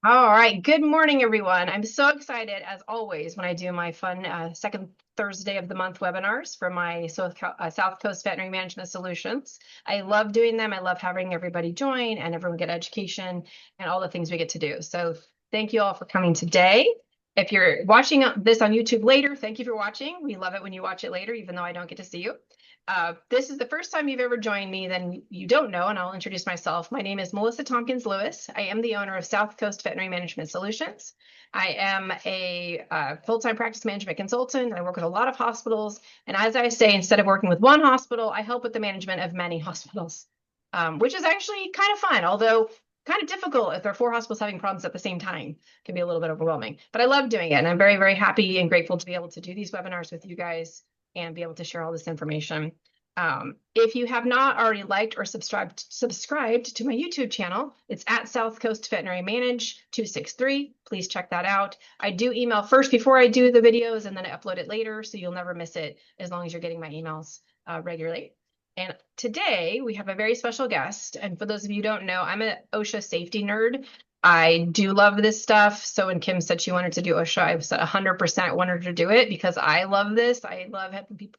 All right. Good morning, everyone. I'm so excited, as always, when I do my fun second Thursday of the month webinars for my South Coast Veterinary Management Solutions. I love doing them. I love having everybody join and everyone get education and all the things we get to do. So thank you all for coming today. If you're watching this on YouTube later, thank you for watching. We love it when you watch it later, even though I don't get to see you. This is the first time you've ever joined me, then you don't know, and I'll introduce myself. My name is Melissa Tompkins Lewis. I am the owner of South Coast Veterinary Management Solutions. I am a full-time practice management consultant. I work with a lot of hospitals, and as I say, instead of working with one hospital, I help with the management of many hospitals, which is actually kind of fun, although kind of difficult if there are four hospitals having problems at the same time. It can be a little bit overwhelming, but I love doing it, and I'm very, very happy and grateful to be able to do these webinars with you guys and be able to share all this information. If you have not already liked or subscribed to my YouTube channel, it's at South Coast Veterinary Manage 263. Please check that out. I do email first before I do the videos, and then I upload it later, so you'll never miss it as long as you're getting my emails regularly. And today we have a very special guest. And for those of you who don't know, I'm an OSHA safety nerd. I do love this stuff. So when Kim said she wanted to do OSHA, I said 100% wanted to do it because I love this. I love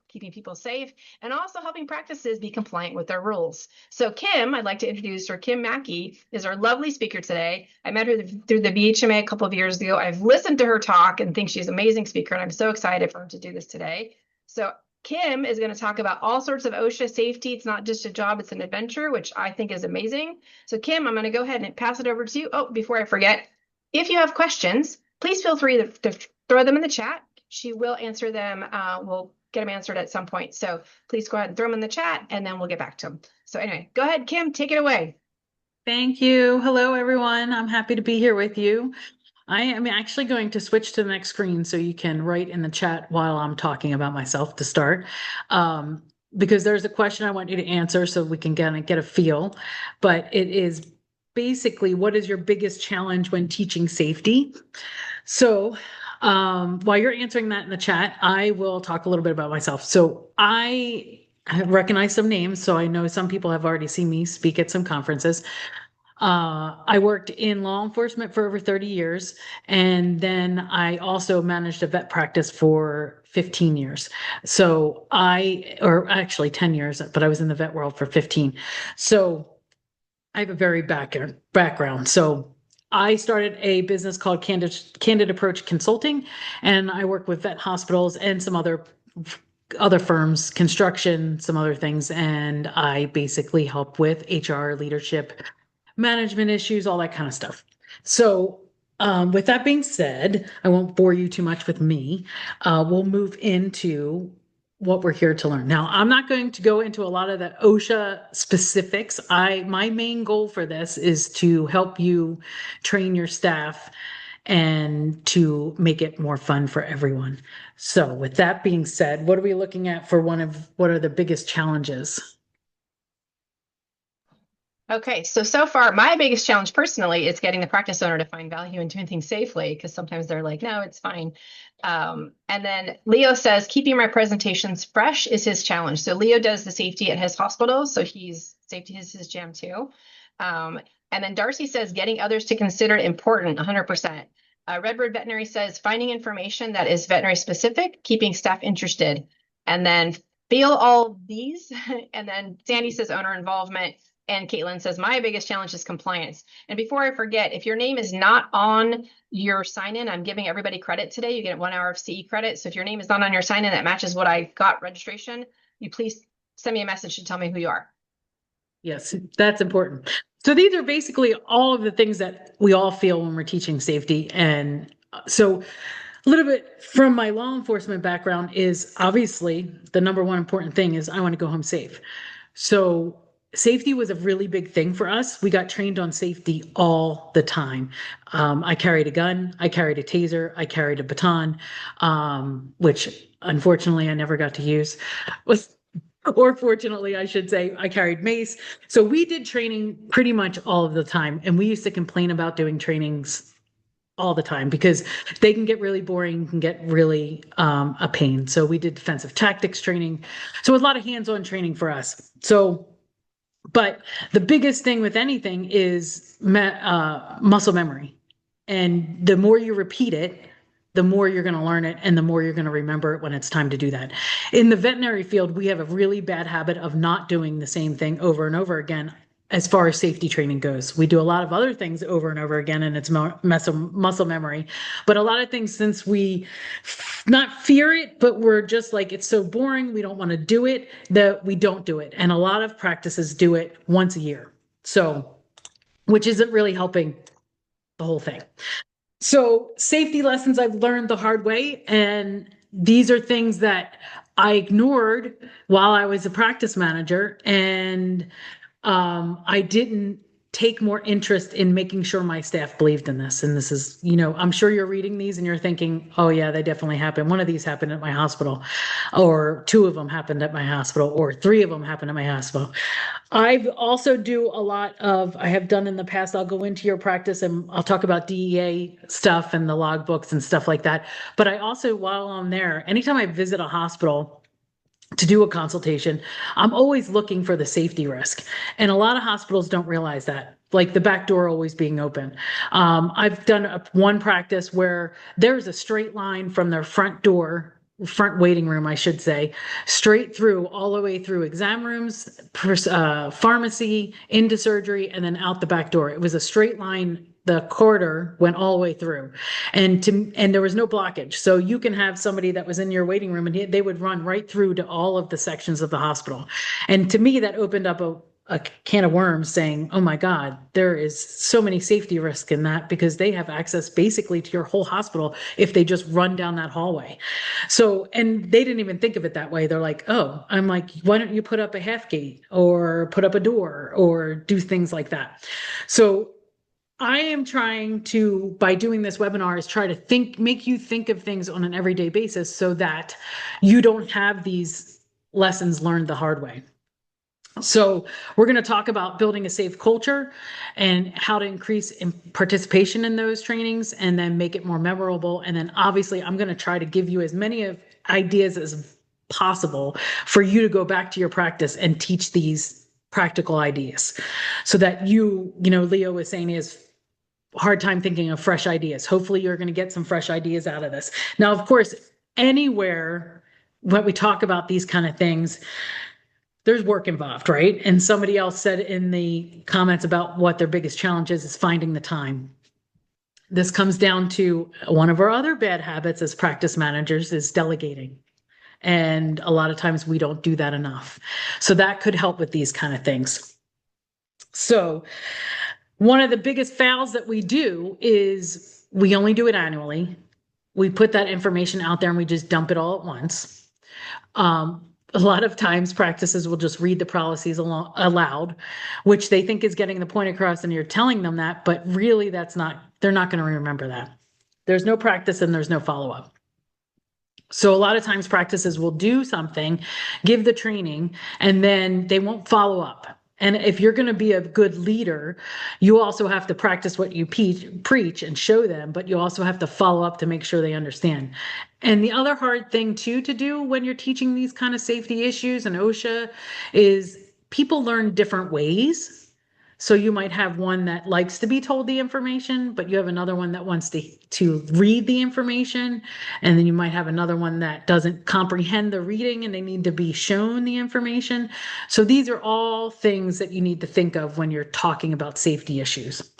keeping people safe and also helping practices be compliant with their rules. So Kim, I'd like to introduce her. Kim Mackey is our lovely speaker today. I met her through the BHMA a couple of years ago. I've listened to her talk and think she's an amazing speaker, and I'm so excited for her to do this today. So Kim is going to talk about all sorts of OSHA safety. It's not just a job, it's an adventure, which I think is amazing. So Kim, I'm going to go ahead and pass it over to you. Oh, before I forget, if you have questions, please feel free to throw them in the chat. She will answer them. We'll get them answered at some point. So please go ahead and throw them in the chat and then we'll get back to them. So anyway, go ahead, Kim, take it away. Thank you. Hello, everyone. I'm happy to be here with you. I am actually going to switch to the next screen so you can write in the chat while I'm talking about myself to start. Because there's a question I want you to answer so we can kind of get a feel. But it is basically, what is your biggest challenge when teaching safety? So while you're answering that in the chat, I will talk a little bit about myself. So I have recognized some names, so I know some people have already seen me speak at some conferences. I worked in law enforcement for over 30 years, and then I also managed a vet practice for 15 years. Or actually 10 years, but I was in the vet world for 15. So I have a very background. So I started a business called Candid Approach Consulting, and I work with vet hospitals and some other firms, construction, some other things, and I basically help with HR, leadership, management issues, all that kind of stuff. So, with that being said, I won't bore you too much with me. We'll move into what we're here to learn. Now, I'm not going to go into a lot of the OSHA specifics. My main goal for this is to help you train your staff and to make it more fun for everyone. So, with that being said, what are we looking at for what are the biggest challenges? Okay, so far, my biggest challenge personally is getting the practice owner to find value in doing things safely because sometimes they're like, no, it's fine. And then Leo says, keeping my presentations fresh is his challenge. So Leo does the safety at his hospital, so safety is his jam too. And then Darcy says, getting others to consider it important, 100%. Redbird Veterinary says, finding information that is veterinary specific, keeping staff interested. And then feel all these. And then Sandy says, owner involvement. And Caitlin says, my biggest challenge is compliance. And before I forget, if your name is not on your sign-in, I'm giving everybody credit today. You get 1 hour of CE credit. So if your name is not on your sign-in that matches what I got registration, you please send me a message to tell me who you are. Yes, that's important. So these are basically all of the things that we all feel when we're teaching safety. And so a little bit from my law enforcement background is obviously the number one important thing is I want to go home safe. So safety was a really big thing for us. We got trained on safety all the time. I carried a gun, I carried a taser, I carried a baton, which unfortunately I never got to use. Or fortunately, I should say, I carried mace. So we did training pretty much all of the time. And we used to complain about doing trainings all the time because they can get really boring, can get really a pain. So we did defensive tactics training. So a lot of hands-on training for us. So, but the biggest thing with anything is muscle memory. And the more you repeat it, the more you're going to learn it and the more you're going to remember it when it's time to do that. In the veterinary field, we have a really bad habit of not doing the same thing over and over again as far as safety training goes. We do a lot of other things over and over again, and it's muscle memory. But a lot of things, since we not fear it, but we're just like, it's so boring, we don't want to do it, that we don't do it. And a lot of practices do it once a year. So, which isn't really helping the whole thing. So safety lessons I've learned the hard way, and these are things that I ignored while I was a practice manager, and I didn't take more interest in making sure my staff believed in this. And this is, I'm sure you're reading these and you're thinking, oh yeah, they definitely happened. One of these happened at my hospital, or two of them happened at my hospital, or three of them happened at my hospital. I've also do a lot of, I have done in the past, I'll go into your practice and I'll talk about DEA stuff and the logbooks and stuff like that. But I also, while I'm there, anytime I visit a hospital to do a consultation, I'm always looking for the safety risk. And a lot of hospitals don't realize that, like the back door always being open. I've done one practice where there's a straight line from their front door, front waiting room, I should say, straight through, all the way through exam rooms, pharmacy, into surgery, and then out the back door. It was a straight line. The corridor went all the way through, and there was no blockage. So you can have somebody that was in your waiting room and they would run right through to all of the sections of the hospital. And to me, that opened up a can of worms, saying, oh my God, there is so many safety risks in that, because they have access basically to your whole hospital if they just run down that hallway. So, and they didn't even think of it that way. They're like, oh, I'm like, why don't you put up a half gate or put up a door or do things like that? So I am trying to, by doing this webinar, is try to make you think of things on an everyday basis so that you don't have these lessons learned the hard way. So we're going to talk about building a safe culture and how to increase participation in those trainings and then make it more memorable. And then obviously I'm going to try to give you as many of ideas as possible for you to go back to your practice and teach these practical ideas, so that Leo was saying, is hard time thinking of fresh ideas. Hopefully you're going to get some fresh ideas out of this. Now, of course, anywhere when we talk about these kind of things, there's work involved, right? And somebody else said in the comments about what their biggest challenge is finding the time. This comes down to one of our other bad habits as practice managers is delegating. And a lot of times we don't do that enough. So that could help with these kind of things. So one of the biggest fails that we do is we only do it annually. We put that information out there and we just dump it all at once. A lot of times practices will just read the policies aloud, which they think is getting the point across, and you're telling them that, but really they're not going to remember that. There's no practice and there's no follow-up. So a lot of times practices will do something, give the training, and then they won't follow up. And if you're going to be a good leader, you also have to practice what you preach and show them, but you also have to follow up to make sure they understand. And the other hard thing too to do when you're teaching these kind of safety issues and OSHA is people learn different ways. So you might have one that likes to be told the information, but you have another one that wants to read the information. And then you might have another one that doesn't comprehend the reading and they need to be shown the information. So these are all things that you need to think of when you're talking about safety issues.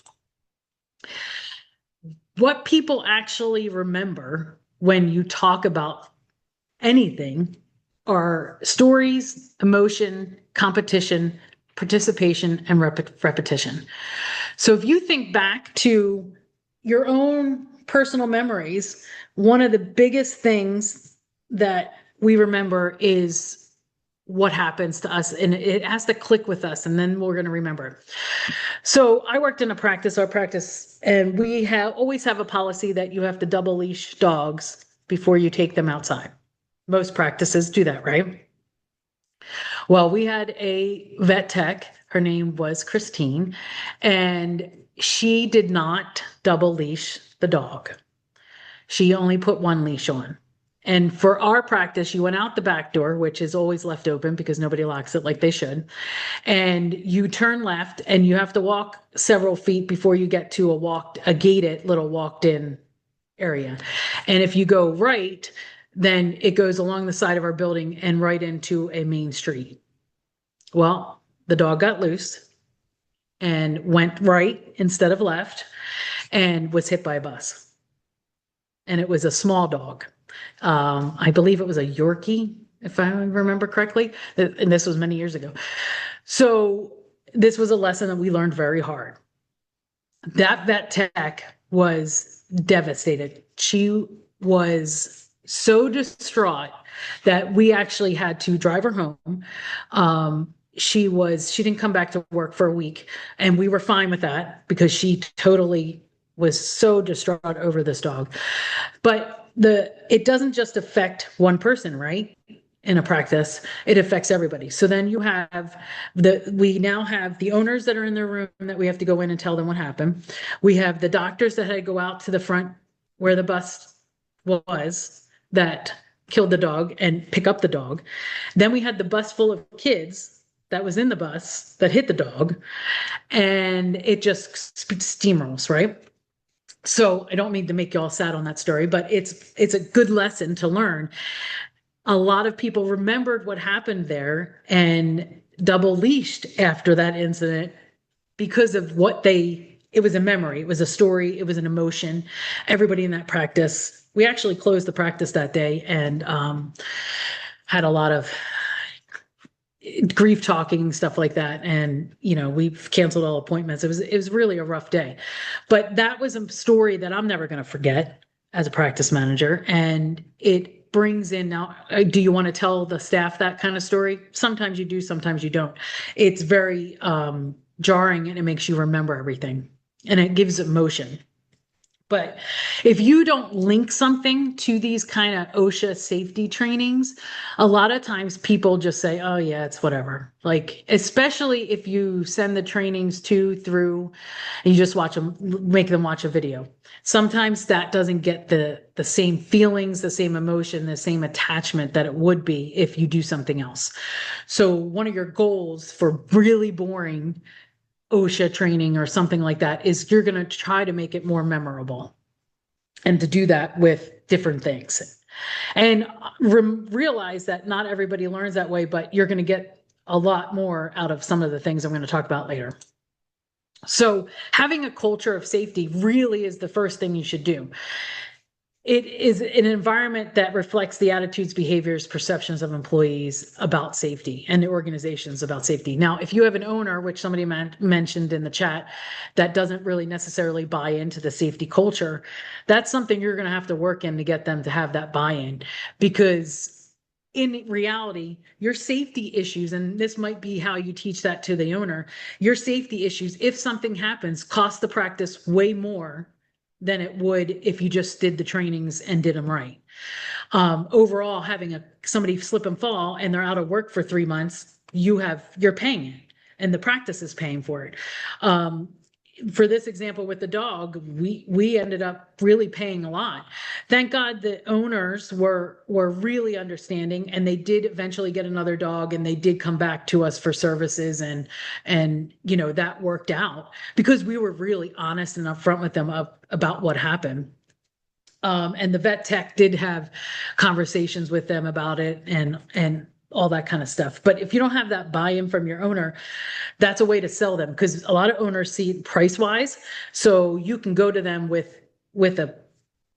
What people actually remember when you talk about anything are stories, emotion, competition, participation, and repetition. So if you think back to your own personal memories, one of the biggest things that we remember is what happens to us, and it has to click with us, and then we're going to remember. So I worked in our practice, and we always have a policy that you have to double leash dogs before you take them outside. Most practices do that, right? Well, we had a vet tech, her name was Christine, and she did not double leash the dog. She only put one leash on. And for our practice, you went out the back door, which is always left open because nobody locks it like they should. And you turn left and you have to walk several feet before you get to a gated little walked in area. And if you go right, then it goes along the side of our building and right into a main street. Well, the dog got loose and went right instead of left and was hit by a bus. And it was a small dog. I believe it was a Yorkie, if I remember correctly. And this was many years ago. So this was a lesson that we learned very hard. That vet tech was devastated. She was so distraught that we actually had to drive her home. She didn't come back to work for a week, and we were fine with that because she totally was so distraught over this dog. But it doesn't just affect one person, right? In a practice, it affects everybody. So then we now have the owners that are in their room that we have to go in and tell them what happened. We have the doctors that had to go out to the front where the bus was that killed the dog and pick up the dog. Then we had the bus full of kids that was in the bus that hit the dog, and it just steamrolls, right? So I don't mean to make you all sad on that story, but it's a good lesson to learn. A lot of people remembered what happened there and double leashed after that incident because of it was a memory, it was a story, it was an emotion. Everybody in that practice, we actually closed the practice that day and had a lot of grief talking, stuff like that. And, we've canceled all appointments. It was really a rough day, but that was a story that I'm never going to forget as a practice manager. And it brings in now, do you want to tell the staff that kind of story? Sometimes you do, sometimes you don't. It's very jarring and it makes you remember everything and it gives emotion. But if you don't link something to these kind of OSHA safety trainings, a lot of times people just say, oh yeah, it's whatever. Like, especially if you send the trainings through, and you just make them watch a video. Sometimes that doesn't get the same feelings, the same emotion, the same attachment that it would be if you do something else. So one of your goals for really boring OSHA training or something like that is you're going to try to make it more memorable, and to do that with different things, and realize that not everybody learns that way, but you're going to get a lot more out of some of the things I'm going to talk about later. So having a culture of safety really is the first thing you should do. It is an environment that reflects the attitudes, behaviors, perceptions of employees about safety and the organizations about safety. Now, if you have an owner, which somebody mentioned in the chat, that doesn't really necessarily buy into the safety culture, that's something you're going to have to work in to get them to have that buy-in, because in reality, your safety issues, and this might be how you teach that to the owner, your safety issues, if something happens, cost the practice way more than it would if you just did the trainings and did them right. Overall, having somebody slip and fall and they're out of work for 3 months, you're paying it, and the practice is paying for it. For this example with the dog, we ended up really paying a lot. Thank God the owners were really understanding, and they did eventually get another dog, and they did come back to us for services, and that worked out because we were really honest and upfront with them about what happened. And the vet tech did have conversations with them about it and all that kind of stuff. But if you don't have that buy-in from your owner, that's a way to sell them, because a lot of owners see it price-wise. So you can go to them with a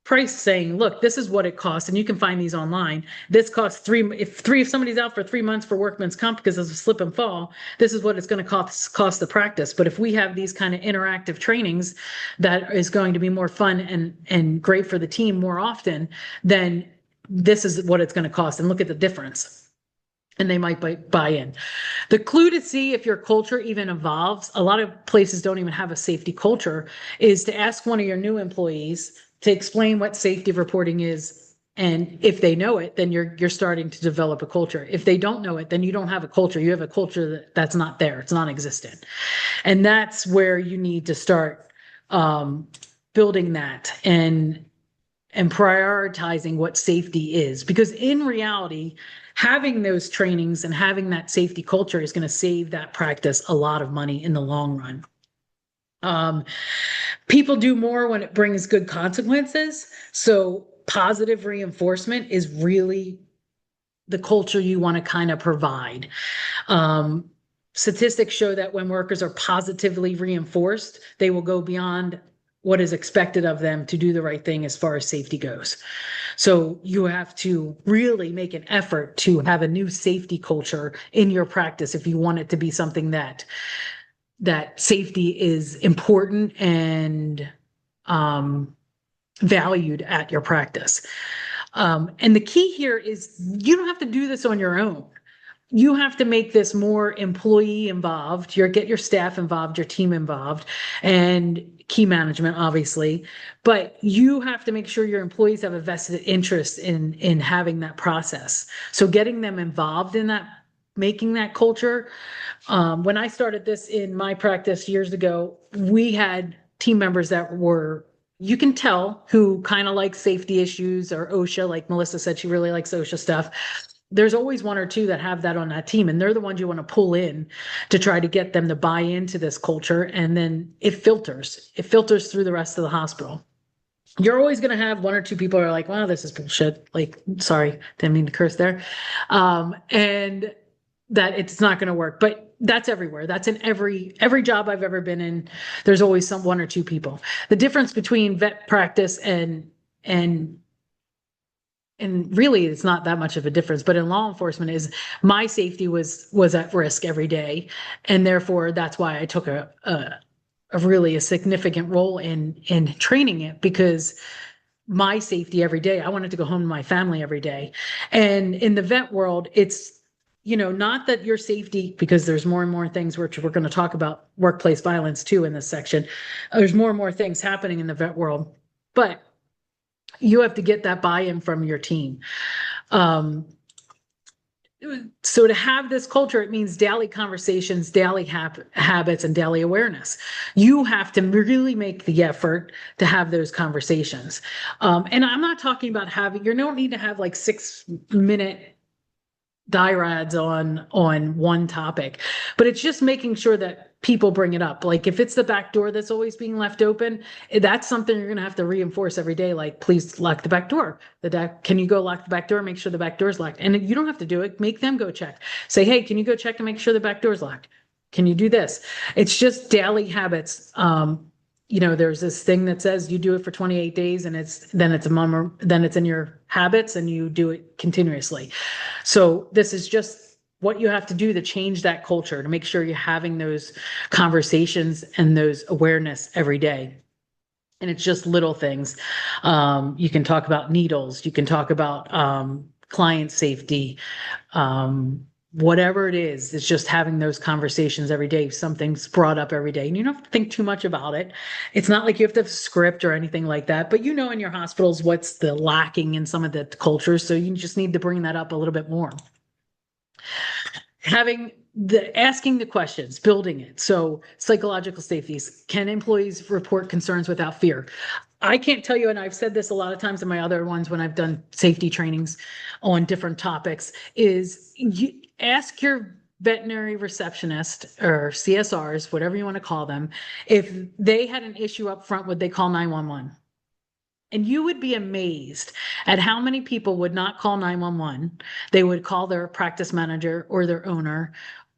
price saying, look, this is what it costs, and you can find these online. This costs if somebody's out for 3 months for workman's comp because of a slip and fall, this is what it's going to cost the practice. But if we have these kind of interactive trainings that is going to be more fun and great for the team more often, then this is what it's going to cost, and look at the difference. And they might buy in. The clue to see if your culture even evolves, a lot of places don't even have a safety culture, is to ask one of your new employees to explain what safety reporting is. And if they know it, then you're starting to develop a culture. If they don't know it, then you don't have a culture. You have a culture that's not there. It's non-existent. And that's where you need to start building that. And and prioritizing what safety is. Because in reality, having those trainings and having that safety culture is going to save that practice a lot of money in the long run. People do more when it brings good consequences. So positive reinforcement is really the culture you want to kind of provide. Statistics show that when workers are positively reinforced, they will go beyond what is expected of them to do the right thing as far as safety goes. So you have to really make an effort to have a new safety culture in your practice if you want it to be something that safety is important and valued at your practice. And the key here is you don't have to do this on your own. You have to make this more employee involved. Get your staff involved, your team involved, and key management, obviously. But you have to make sure your employees have a vested interest in having that process. So getting them involved in that, making that culture. When I started this in my practice years ago, we had team members that were, you can tell, who kind of like safety issues or OSHA, like Melissa said, she really likes OSHA stuff. There's always one or two that have that on that team, and they're the ones you want to pull in to try to get them to buy into this culture. And then it filters through the rest of the hospital. You're always going to have one or two people who are like, wow, this is bullshit. Like, sorry, didn't mean to curse there. And that it's not going to work, but that's everywhere. That's in every job I've ever been in. There's always one or two people. The difference between vet practice and really it's not that much of a difference, but in law enforcement is my safety was at risk every day. And therefore that's why I took a really significant role in training it, because my safety every day, I wanted to go home to my family every day. And in the vet world, it's, not that your safety, because there's more and more things which we're going to talk about workplace violence too in this section. There's more and more things happening in the vet world, but you have to get that buy-in from your team. So to have this culture, it means daily conversations, daily habits, and daily awareness. You have to really make the effort to have those conversations. And I'm not talking about you don't need to have like 6-minute diatribes on one topic, but it's just making sure that people bring it up. Like if it's the back door that's always being left open, that's something you're going to have to reinforce every day. Like, please lock the back door. Can you go lock the back door? Make sure the back door is locked. And you don't have to do it. Make them go check. Say, hey, can you go check and make sure the back door is locked? Can you do this? It's just daily habits. There's this thing that says you do it for 28 days and then it's in your habits and you do it continuously. So this is just what you have to do to change that culture, to make sure you're having those conversations and those awareness every day. And it's just little things. You can talk about needles, you can talk about client safety, whatever it is, it's just having those conversations every day. Something's brought up every day and you don't have to think too much about it. It's not like you have to have a script or anything like that, but in your hospitals, what's the lacking in some of the cultures. So you just need to bring that up a little bit more. Asking the questions, building it. So psychological safeties. Can employees report concerns without fear? I can't tell you, and I've said this a lot of times in my other ones when I've done safety trainings on different topics, is you ask your veterinary receptionist or CSRs, whatever you want to call them, if they had an issue up front, would they call 911? And you would be amazed at how many people would not call 911. They would call their practice manager or their owner,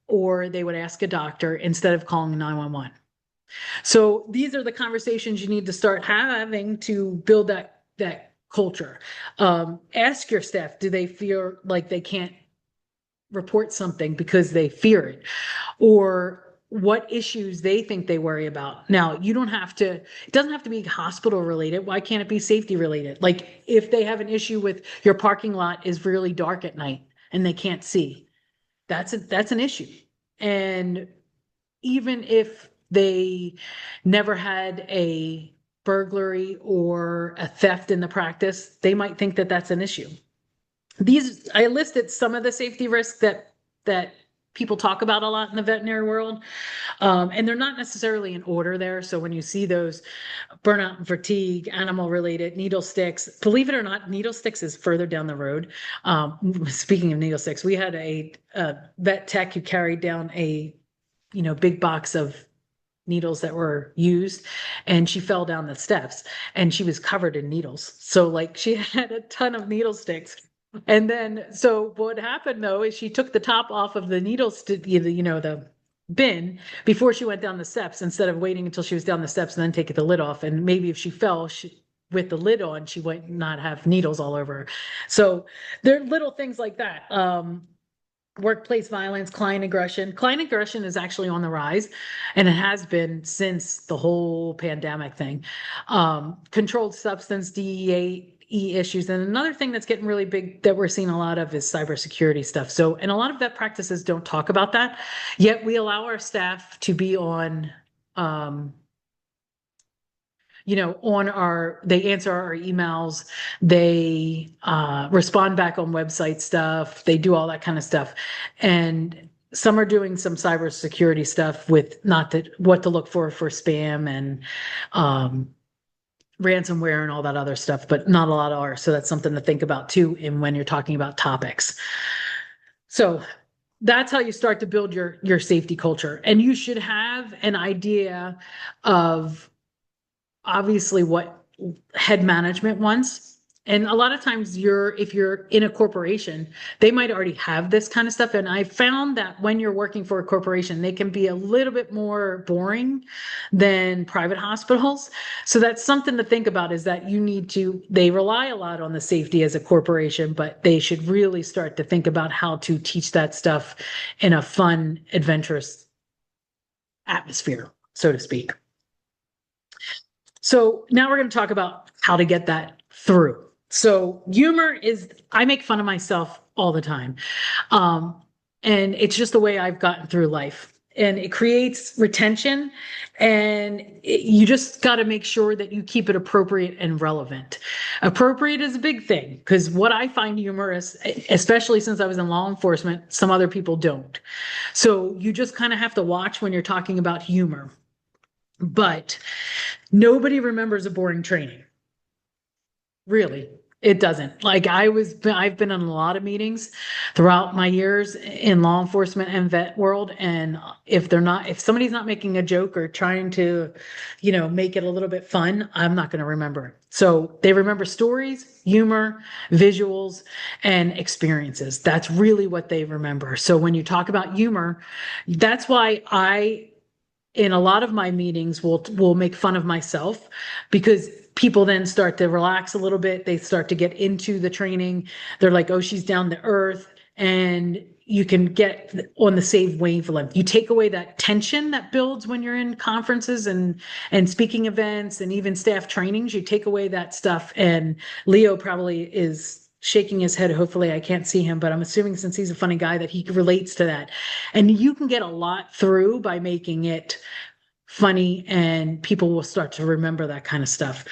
or they would ask a doctor instead of calling 911. So these are the conversations you need to start having to build that culture. Ask your staff, do they feel like they can't report something because they fear it? Or what issues they think they worry about. Now, it doesn't have to be hospital related. Why can't it be safety related? Like if they have an issue with your parking lot is really dark at night and they can't see, that's an issue. And even if they never had a burglary or a theft in the practice, they might think that that's an issue. I listed some of the safety risks that people talk about a lot in the veterinary world. And they're not necessarily in order there. So when you see those burnout and fatigue, animal related needle sticks, believe it or not, needle sticks is further down the road. Speaking of needle sticks, we had a vet tech who carried down a, big box of needles that were used, and she fell down the steps and she was covered in needles. So like she had a ton of needle sticks. And then, so what happened though is she took the top off of the needles to, the bin before she went down the steps, instead of waiting until she was down the steps and then taking the lid off. And maybe if she fell, with the lid on, she might not have needles all over her. So there are little things like that. Workplace violence, client aggression. Client aggression is actually on the rise, and it has been since the whole pandemic thing. Controlled substance, DEA issues. And another thing that's getting really big that we're seeing a lot of is cybersecurity stuff. So, and a lot of vet practices don't talk about that, yet we allow our staff to be on, they answer our emails, they respond back on website stuff, they do all that kind of stuff. And some are doing some cybersecurity stuff with what to look for spam and ransomware and all that other stuff, but not a lot are. So that's something to think about too when you're talking about topics. So that's how you start to build your safety culture. And you should have an idea of obviously what head management wants. And a lot of times if you're in a corporation, they might already have this kind of stuff. And I found that when you're working for a corporation, they can be a little bit more boring than private hospitals. So that's something to think about, is that they rely a lot on the safety as a corporation, but they should really start to think about how to teach that stuff in a fun, adventurous atmosphere, so to speak. So now we're going to talk about how to get that through. So humor I make fun of myself all the time. And it's just the way I've gotten through life. And it creates retention, and you just got to make sure that you keep it appropriate and relevant. Appropriate is a big thing, because what I find humorous, especially since I was in law enforcement, some other people don't. So you just kind of have to watch when you're talking about humor. But nobody remembers a boring training. Really, it doesn't. Like I've been in a lot of meetings throughout my years in law enforcement and vet world. And if somebody's not making a joke or trying to, make it a little bit fun, I'm not going to remember it. So they remember stories, humor, visuals, and experiences. That's really what they remember. So when you talk about humor, that's why in a lot of my meetings will make fun of myself, because people then start to relax a little bit. They start to get into the training. They're like, oh, she's down to earth. And you can get on the same wavelength. You take away that tension that builds when you're in conferences and speaking events and even staff trainings. You take away that stuff. And Leo probably is shaking his head. Hopefully I can't see him, but I'm assuming since he's a funny guy that he relates to that. And you can get a lot through by making it funny, and people will start to remember that kind of stuff.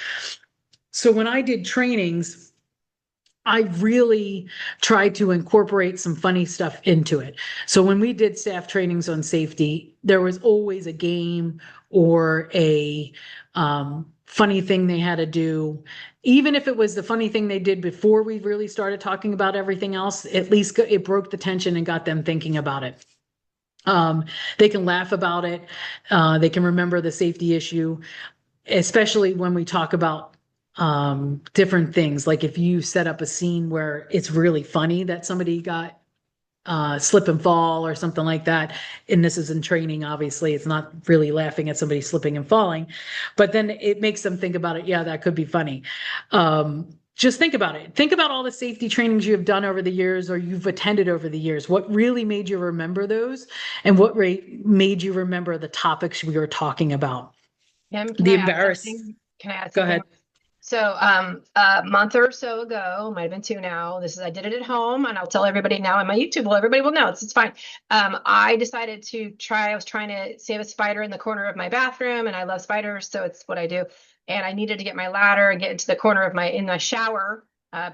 So when I did trainings, I really tried to incorporate some funny stuff into it. So when we did staff trainings on safety, there was always a game or a funny thing they had to do. Even if it was the funny thing they did before we really started talking about everything else, at least it broke the tension and got them thinking about it. They can laugh about it. They can remember the safety issue, especially when we talk about different things. Like if you set up a scene where it's really funny that somebody got slip and fall or something like that. And this is in training, obviously, it's not really laughing at somebody slipping and falling, but then it makes them think about it. Yeah, that could be funny. Just think about it. Think about all the safety trainings you have done over the years or you've attended over the years. What really made you remember those, and what made you remember the topics we were talking about? Kim, The embarrass. Can I add Go something? ahead. So a month or so ago, might have been 2 now. I did it at home, and I'll tell everybody now on my YouTube. Well, everybody will know. It's fine. I decided to try. I was trying to save a spider in the corner of my bathroom, and I love spiders, so it's what I do. And I needed to get my ladder and get into the corner of in my shower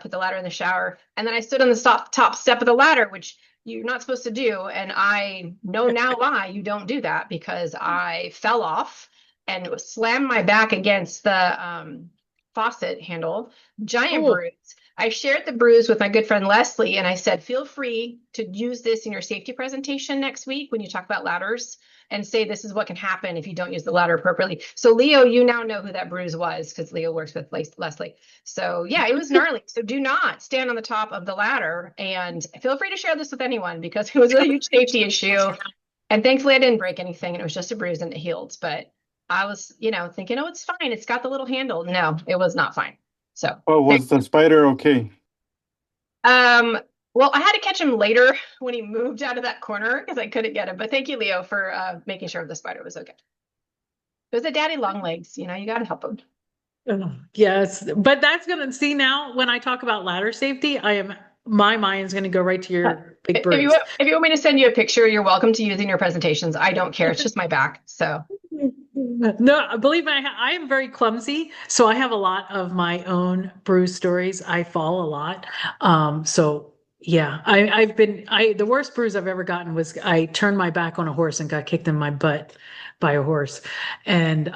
put the ladder in the shower. And then I stood on the top step of the ladder, which you're not supposed to do. And I know now why you don't do that, because I fell off and slammed my back against the faucet handle, giant Oh, bruise. I shared the bruise with my good friend Leslie, and I said, feel free to use this in your safety presentation next week when you talk about ladders, and say this is what can happen if you don't use the ladder appropriately. So Leo, you now know who that bruise was, because Leo works with Leslie. So yeah, it was gnarly. So do not stand on the top of the ladder, and feel free to share this with anyone, because it was a huge safety issue. And thankfully I didn't break anything, and it was just a bruise and it healed. But I was, thinking, oh, it's fine. It's got the little handle. No, it was not fine. So, Oh, was the spider okay? well, I had to catch him later when he moved out of that corner because I couldn't get him. But thank you, Leo, for making sure the spider was okay. It was a daddy long legs. You got to help him. yes. But that's going to see now when I talk about ladder safety, my mind's going to go right to your big bruise. If you want me to send you a picture, you're welcome to use in your presentations. I don't care. It's just my back. So. No, believe me, I am very clumsy. So I have a lot of my own bruise stories. I fall a lot. So yeah, the worst bruise I've ever gotten was I turned my back on a horse and got kicked in my butt by a horse. And,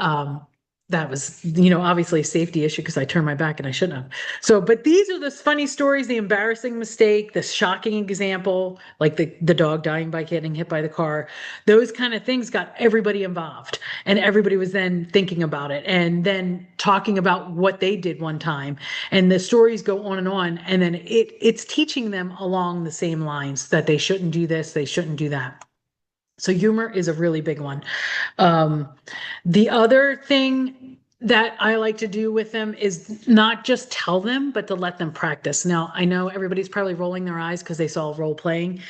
that was, obviously a safety issue because I turned my back and I shouldn't have. So, but these are the funny stories, the embarrassing mistake, the shocking example, like the dog dying by getting hit by the car. Those kind of things got everybody involved, and everybody was then thinking about it and then talking about what they did one time. And the stories go on, and then it's teaching them along the same lines that they shouldn't do this, they shouldn't do that. So humor is a really big one. The other thing that I like to do with them is not just tell them, but to let them practice. Now, I know everybody's probably rolling their eyes because they saw role playing.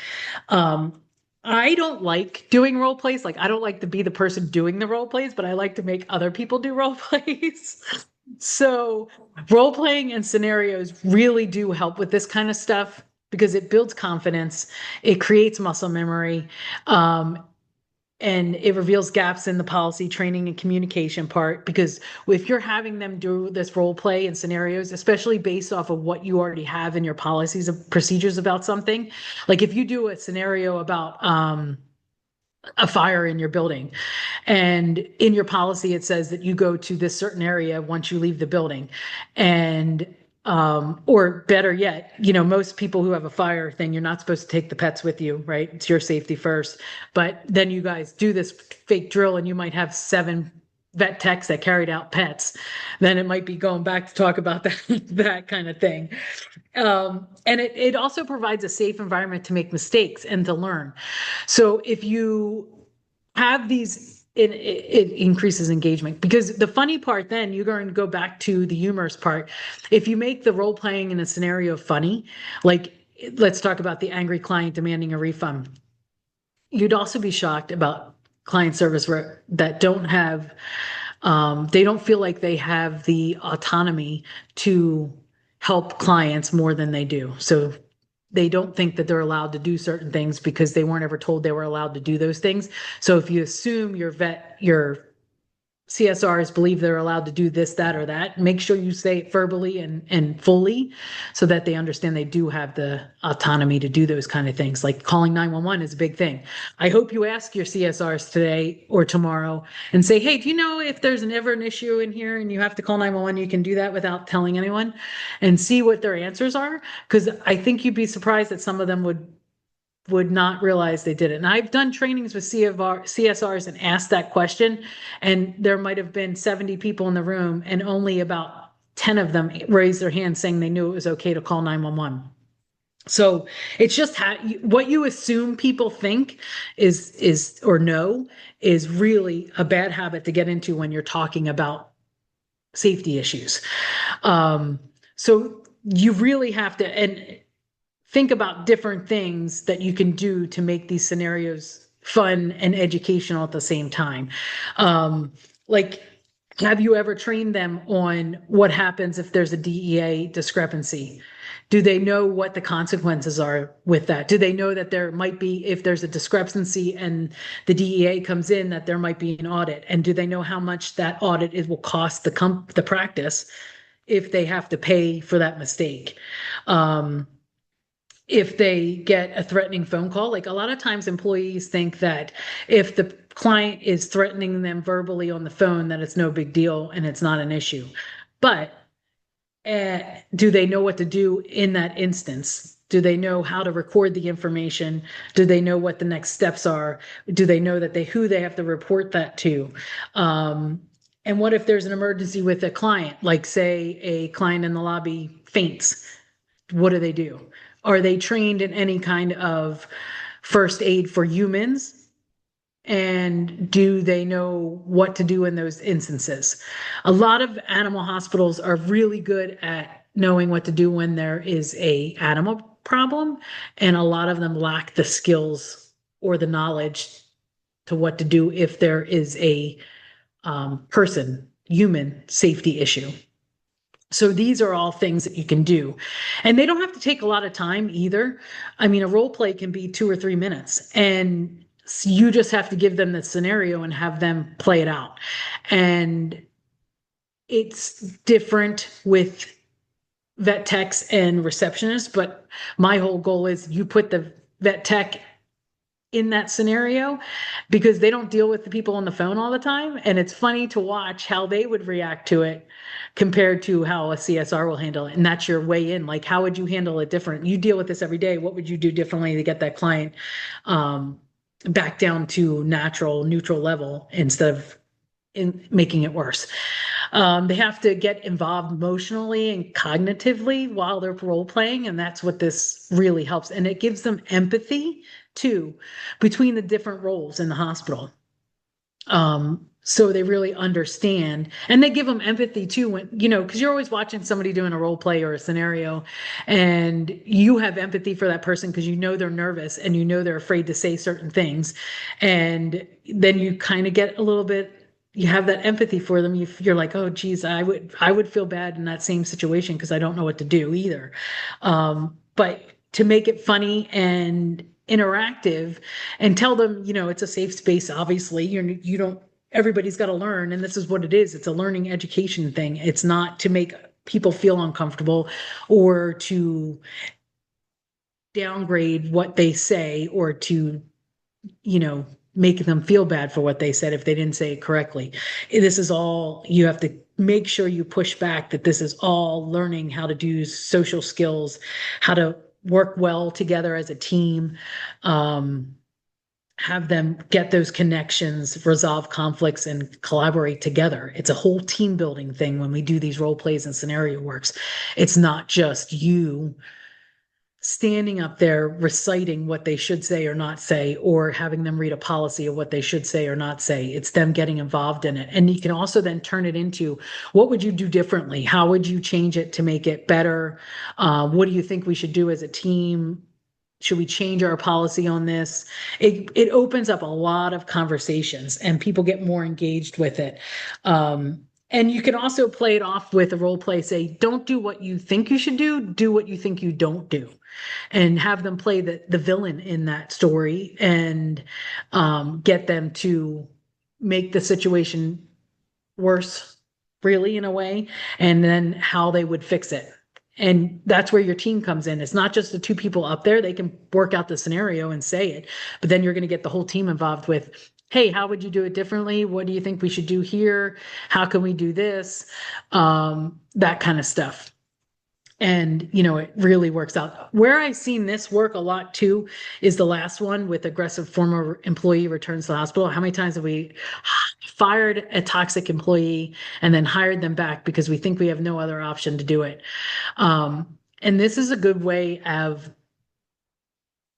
I don't like doing role plays. Like, I don't like to be the person doing the role plays, but I like to make other people do role plays. So role playing and scenarios really do help with this kind of stuff, because it builds confidence, it creates muscle memory, and it reveals gaps in the policy training and communication part. Because if you're having them do this role play and scenarios, especially based off of what you already have in your policies and procedures about something, like if you do a scenario about a fire in your building, and in your policy it says that you go to this certain area once you leave the building, and or better yet, most people who have a fire thing, you're not supposed to take the pets with you, right? It's your safety first. But then you guys do this fake drill and you might have 7 vet techs that carried out pets. Then it might be going back to talk about that kind of thing. And it also provides a safe environment to make mistakes and to learn. So if you have these, it increases engagement. Because the funny part, then you're going to go back to the humorous part. If you make the role playing in a scenario funny, like let's talk about the angry client demanding a refund. You'd also be shocked about client service that don't have, they don't feel like they have the autonomy to help clients more than they do. So they don't think that they're allowed to do certain things because they weren't ever told they were allowed to do those things. So if you assume your CSRs believe they're allowed to do this, that, or that, make sure you say it verbally and fully, so that they understand they do have the autonomy to do those kind of things. Like calling 911 is a big thing. I hope you ask your CSRs today or tomorrow and say, hey, do you know if there's ever an issue in here and you have to call 911, you can do that without telling anyone, and see what their answers are? Because I think you'd be surprised that some of them would not realize they did it. And I've done trainings with CSRs and asked that question, and there might have been 70 people in the room and only about 10 of them raised their hand saying they knew it was okay to call 911. So it's just what you assume people think is or know is really a bad habit to get into when you're talking about safety issues. So you really have to think about different things that you can do to make these scenarios fun and educational at the same time. Like, have you ever trained them on what happens if there's a DEA discrepancy? Do they know what the consequences are with that? Do they know that there might be, if there's a discrepancy and the DEA comes in, that there might be an audit? And do they know how much that audit will cost the practice if they have to pay for that mistake. If they get a threatening phone call, like a lot of times employees think that if the client is threatening them verbally on the phone, that it's no big deal and it's not an issue. But do they know what to do in that instance? Do they know how to record the information? Do they know what the next steps are? Do they know that who they have to report that to? And what if there's an emergency with a client, like say a client in the lobby faints? What do they do? Are they trained in any kind of first aid for humans? And do they know what to do in those instances? A lot of animal hospitals are really good at knowing what to do when there is an animal problem, and a lot of them lack the skills or the knowledge to what to do if there is a human safety issue. So these are all things that you can do. And they don't have to take a lot of time either. I mean, a role play can be 2 or 3 minutes, and you just have to give them the scenario and have them play it out. And it's different with vet techs and receptionists, but my whole goal is you put the vet tech in that scenario because they don't deal with the people on the phone all the time. And it's funny to watch how they would react to it compared to how a CSR will handle it. And that's your way in. Like, how would you handle it different? You deal with this every day. What would you do differently to get that client back down to neutral level instead of making it worse? They have to get involved emotionally and cognitively while they're role playing. And that's what this really helps. And it gives them empathy too, between the different roles in the hospital. So they really understand, and they give them empathy too when, because you're always watching somebody doing a role play or a scenario, and you have empathy for that person because they're nervous and they're afraid to say certain things. And then you kind of get a little bit, you have that empathy for them. You're like, oh geez, I would feel bad in that same situation because I don't know what to do either. But to make it funny and interactive and tell them, it's a safe space. Obviously, everybody's got to learn, and this is what it is. It's a learning education thing. It's not to make people feel uncomfortable or to downgrade what they say or to, make them feel bad for what they said if they didn't say it correctly. This is all, you have to make sure you push back that this is all learning how to do social skills, how to work well together as a team, have them get those connections, resolve conflicts, and collaborate together. It's a whole team building thing when we do these role plays and scenario works. It's not just you standing up there reciting what they should say or not say, or having them read a policy of what they should say or not say. It's them getting involved in it. And you can also then turn it into, what would you do differently? How would you change it to make it better? What do you think we should do as a team? Should we change our policy on this? It opens up a lot of conversations and people get more engaged with it. And you can also play it off with a role play, say, don't do what you think you should do what you think you don't do. And have them play the villain in that story and get them to make the situation worse, really, in a way, and then how they would fix it. And that's where your team comes in. It's not just the 2 people up there. They can work out the scenario and say it, but then you're going to get the whole team involved with, hey, how would you do it differently? What do you think we should do here? How can we do this? That kind of stuff. And, it really works out. Where I've seen this work a lot too is the last one with aggressive former employee returns to the hospital. How many times have we fired a toxic employee and then hired them back because we think we have no other option to do it? And this is a good way of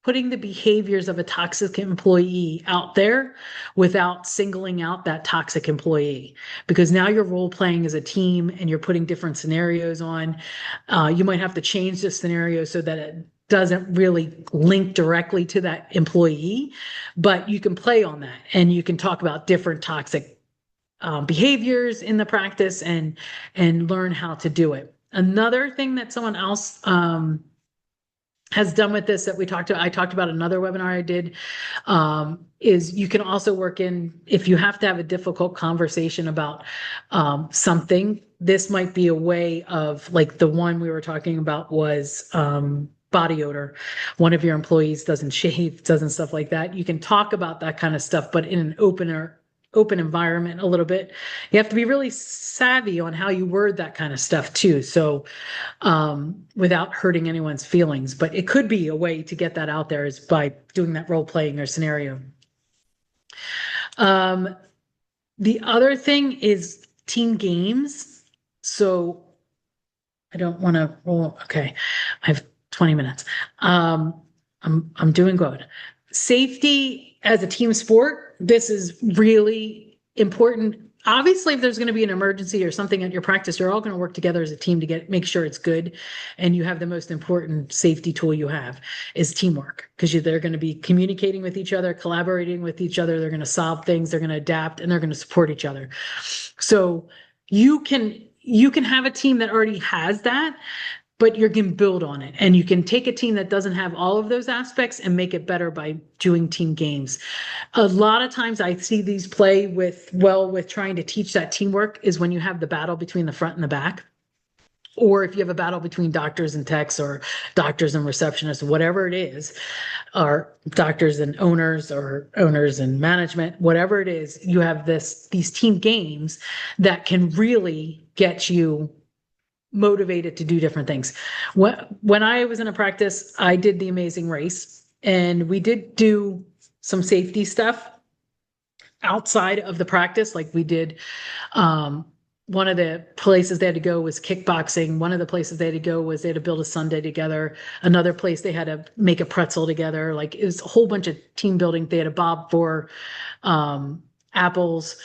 putting the behaviors of a toxic employee out there without singling out that toxic employee, because now you're role playing as a team and you're putting different scenarios on. You might have to change the scenario so that it doesn't really link directly to that employee, but you can play on that and you can talk about different toxic behaviors in the practice and learn how to do it. Another thing that someone else has done with this that I talked about another webinar I did, is you can also work in, if you have to have a difficult conversation about something, this might be a way of, like, the one we were talking about was body odor. One of your employees doesn't shave, doesn't stuff like that. You can talk about that kind of stuff, but in an open environment a little bit. You have to be really savvy on how you word that kind of stuff too. So without hurting anyone's feelings, but it could be a way to get that out there is by doing that role playing or scenario. The other thing is team games. So I don't want to roll. Okay. I have 20 minutes. I'm doing good. Safety as a team sport. This is really important. Obviously, if there's going to be an emergency or something at your practice, you're all going to work together as a team to make sure it's good. And you have the most important safety tool you have is teamwork, because they're going to be communicating with each other, collaborating with each other. They're going to solve things, they're going to adapt, and they're going to support each other. So you can have a team that already has that, but you can build on it, and you can take a team that doesn't have all of those aspects and make it better by doing team games. A lot of times I see these play with trying to teach that teamwork is when you have the battle between the front and the back, or if you have a battle between doctors and techs, or doctors and receptionists, whatever it is, or doctors and owners, or owners and management, whatever it is, you have these team games that can really get you motivated to do different things. When I was in a practice, I did the Amazing Race, and we did do some safety stuff outside of the practice. Like we did, one of the places they had to go was kickboxing. One of the places they had to go was they had to build a sundae together. Another place they had to make a pretzel together. Like it was a whole bunch of team building. They had a bob for apples.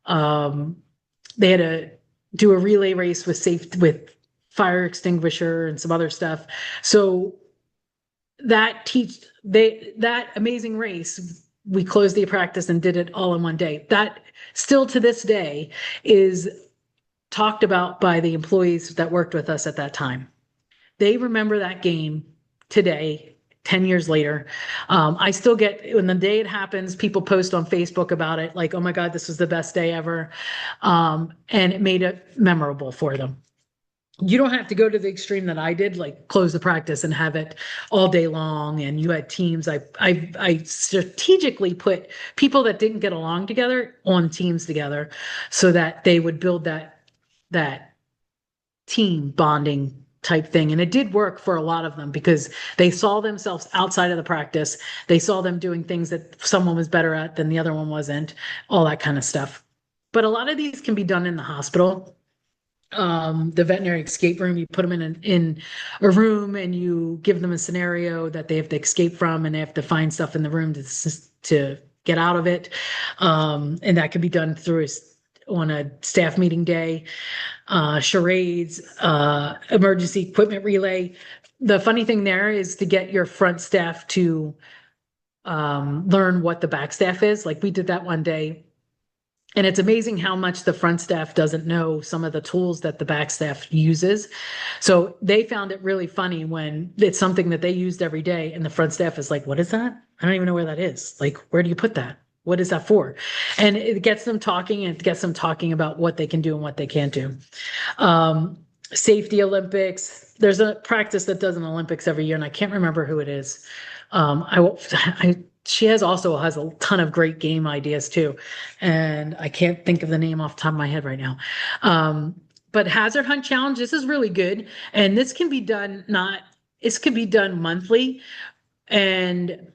They had to do a relay race with fire extinguisher and some other stuff. So that Amazing Race, we closed the practice and did it all in one day. That still to this day is talked about by the employees that worked with us at that time. They remember that game today, 10 years later. I still get, when the day it happens, people post on Facebook about it, like, oh my God, this was the best day ever. And it made it memorable for them. You don't have to go to the extreme that I did, like close the practice and have it all day long. And you had teams. I strategically put people that didn't get along together on teams together so that they would build that team bonding type thing. And it did work for a lot of them because they saw themselves outside of the practice. They saw them doing things that someone was better at than the other one wasn't, all that kind of stuff. But a lot of these can be done in the hospital. The veterinary escape room, you put them in a room and you give them a scenario that they have to escape from, and they have to find stuff in the room to get out of it. And that can be done on a staff meeting day, charades, emergency equipment relay. The funny thing there is to get your front staff to learn what the back staff is. Like we did that one day. And it's amazing how much the front staff doesn't know some of the tools that the back staff uses. So they found it really funny when it's something that they used every day and the front staff is like, what is that? I don't even know where that is. Like, where do you put that? What is that for? And it gets them talking, and it gets them talking about what they can do and what they can't do. Safety Olympics. There's a practice that does an Olympics every year, and I can't remember who it is. She also has a ton of great game ideas too. And I can't think of the name off the top of my head right now. But Hazard Hunt Challenge, this is really good. And this can be done monthly. And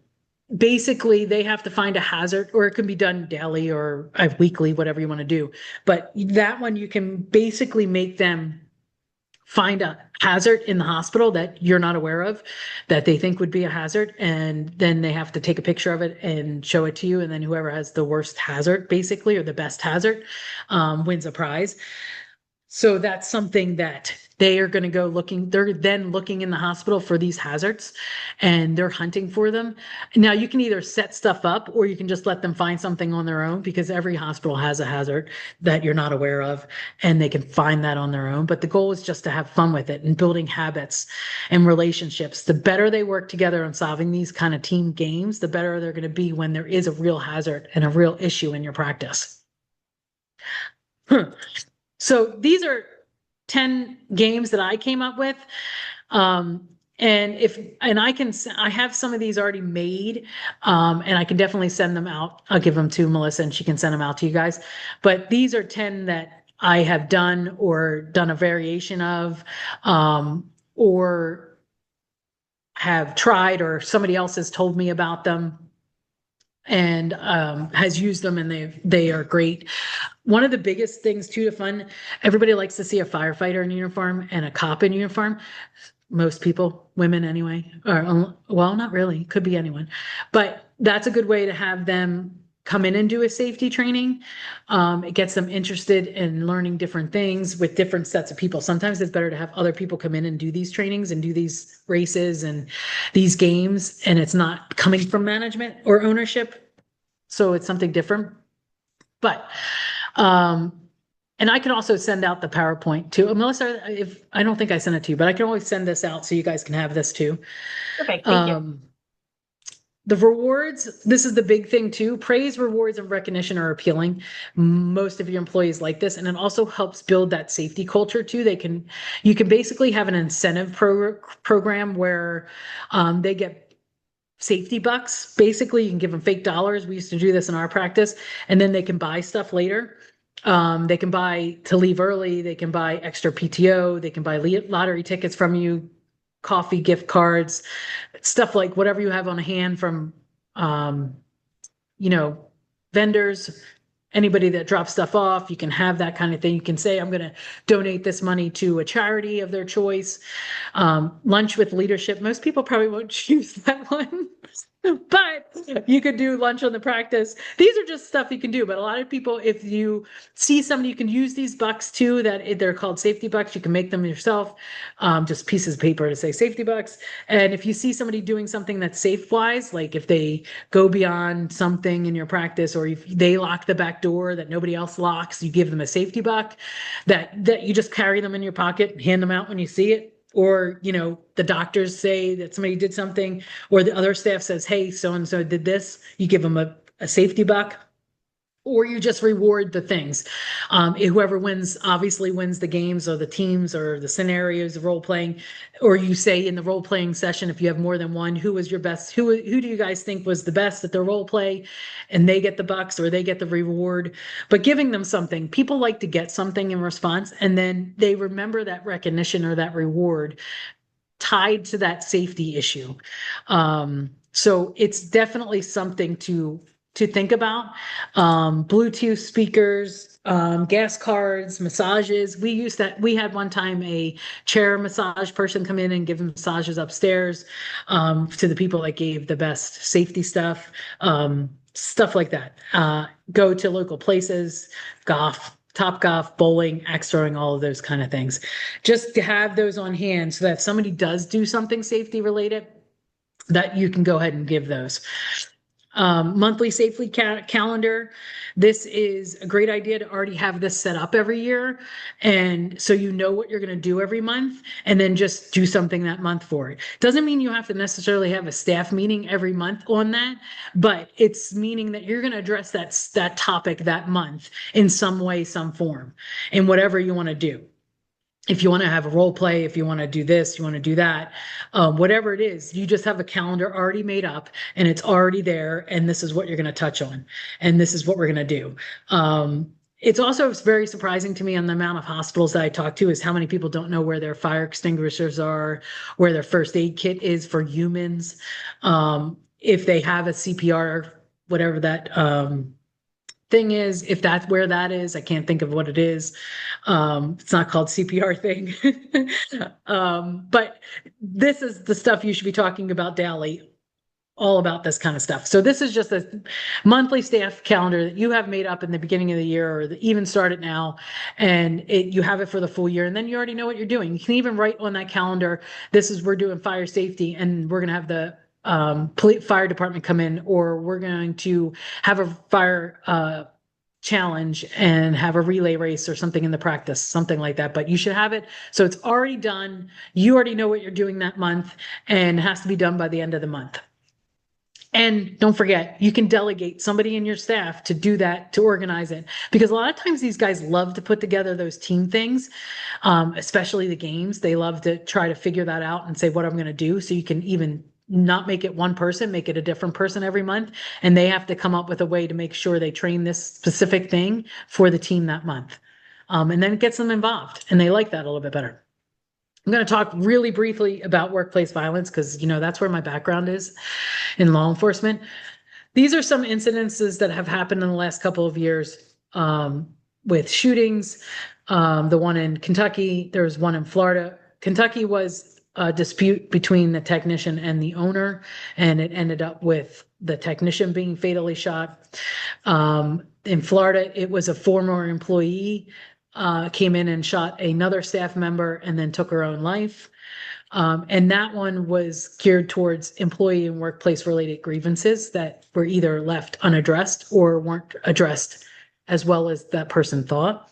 basically they have to find a hazard, or it can be done daily or weekly, whatever you want to do. But that one, you can basically make them find a hazard in the hospital that you're not aware of, that they think would be a hazard, and then they have to take a picture of it and show it to you, and then whoever has the worst hazard, basically, or the best hazard, wins a prize. So that's something that they are going to go looking. They're then looking in the hospital for these hazards, and they're hunting for them. Now you can either set stuff up, or you can just let them find something on their own, because every hospital has a hazard that you're not aware of, and they can find that on their own. But the goal is just to have fun with it and building habits and relationships. The better they work together on solving these kind of team games, the better they're going to be when there is a real hazard and a real issue in your practice. So these are 10 games that I came up with. I have some of these already made, and I can definitely send them out. I'll give them to Melissa and she can send them out to you guys. But these are 10 that I have done or done a variation of, or have tried, or somebody else has told me about them and has used them, and they are great. One of the biggest things too to fun, everybody likes to see a firefighter in uniform and a cop in uniform. Most people, women anyway, or well, not really, could be anyone, but that's a good way to have them come in and do a safety training. It gets them interested in learning different things with different sets of people. Sometimes it's better to have other people come in and do these trainings and do these races and these games, and it's not coming from management or ownership. So it's something different. But and I can also send out the PowerPoint too. Melissa, if I don't think I sent it to you, but I can always send this out so you guys can have this too. Okay, thank you. The rewards, this is the big thing too. Praise, rewards, and recognition are appealing. Most of your employees like this, and it also helps build that safety culture too. You can basically have an incentive program where they get safety bucks. Basically, you can give them fake dollars. We used to do this in our practice, and then they can buy stuff later. They can buy to leave early. They can buy extra PTO. They can buy lottery tickets from you, coffee, gift cards, stuff like whatever you have on hand from, vendors, anybody that drops stuff off. You can have that kind of thing. You can say, I'm going to donate this money to a charity of their choice. Lunch with leadership. Most people probably won't choose that one. But you could do lunch on the practice. These are just stuff you can do. But a lot of people, if you see somebody, you can use these bucks too, they're called safety bucks. You can make them yourself, just pieces of paper to say safety bucks. And if you see somebody doing something that's safe wise, like if they go beyond something in your practice, or if they lock the back door that nobody else locks, you give them a safety buck that you just carry them in your pocket, hand them out when you see it. Or, the doctors say that somebody did something, or the other staff says, hey, so-and-so did this, you give them a safety buck, or you just reward the things. Whoever wins obviously wins the games or the teams or the scenarios, the role playing, or you say in the role playing session, if you have more than one, who was your best, who do you guys think was the best at the role play, and they get the bucks or they get the reward. But giving them something, people like to get something in response, and then they remember that recognition or that reward tied to that safety issue. So it's definitely something to think about. Bluetooth speakers, gas cards, massages. We had one time a chair massage person come in and give massages upstairs, to the people that gave the best safety stuff, stuff like that. Go to local places, golf, Topgolf, bowling, axe throwing, all of those kind of things. Just to have those on hand so that if somebody does do something safety related, that you can go ahead and give those. Monthly safety calendar. This is a great idea to already have this set up every year. And so you know what you're going to do every month, and then just do something that month for it. Doesn't mean you have to necessarily have a staff meeting every month on that, but it's meaning that you're going to address that topic that month in some way, some form, in whatever you want to do. If you want to have a role play, if you want to do this, you want to do that, whatever it is, you just have a calendar already made up and it's already there. And this is what you're going to touch on. And this is what we're going to do. It's also very surprising to me on the amount of hospitals that I talk to is how many people don't know where their fire extinguishers are, where their first aid kit is for humans. If they have a CPR, whatever that, thing is, if that's where that is, I can't think of what it is. It's not called CPR thing. But this is the stuff you should be talking about daily, all about this kind of stuff. So this is just a monthly staff calendar that you have made up in the beginning of the year, or even start it now, and you have it for the full year, and then you already know what you're doing. You can even write on that calendar, we're doing fire safety, and we're going to have the fire department come in, or we're going to have a fire challenge and have a relay race or something in the practice, something like that. But you should have it so it's already done. You already know what you're doing that month, and it has to be done by the end of the month. And don't forget, you can delegate somebody in your staff to do that, to organize it. Because a lot of times these guys love to put together those team things, especially the games. They love to try to figure that out and say what I'm going to do. So you can even not make it one person, make it a different person every month. And they have to come up with a way to make sure they train this specific thing for the team that month. And then it gets them involved. And they like that a little bit better. I'm going to talk really briefly about workplace violence because, you know, that's where my background is in law enforcement. These are some incidences that have happened in the last couple of years with shootings. The one in Kentucky, there was one in Florida. Kentucky was a dispute between the technician and the owner, and it ended up with the technician being fatally shot. In Florida, it was a former employee came in and shot another staff member and then took her own life. And that one was geared towards employee and workplace related grievances that were either left unaddressed or weren't addressed as well as that person thought.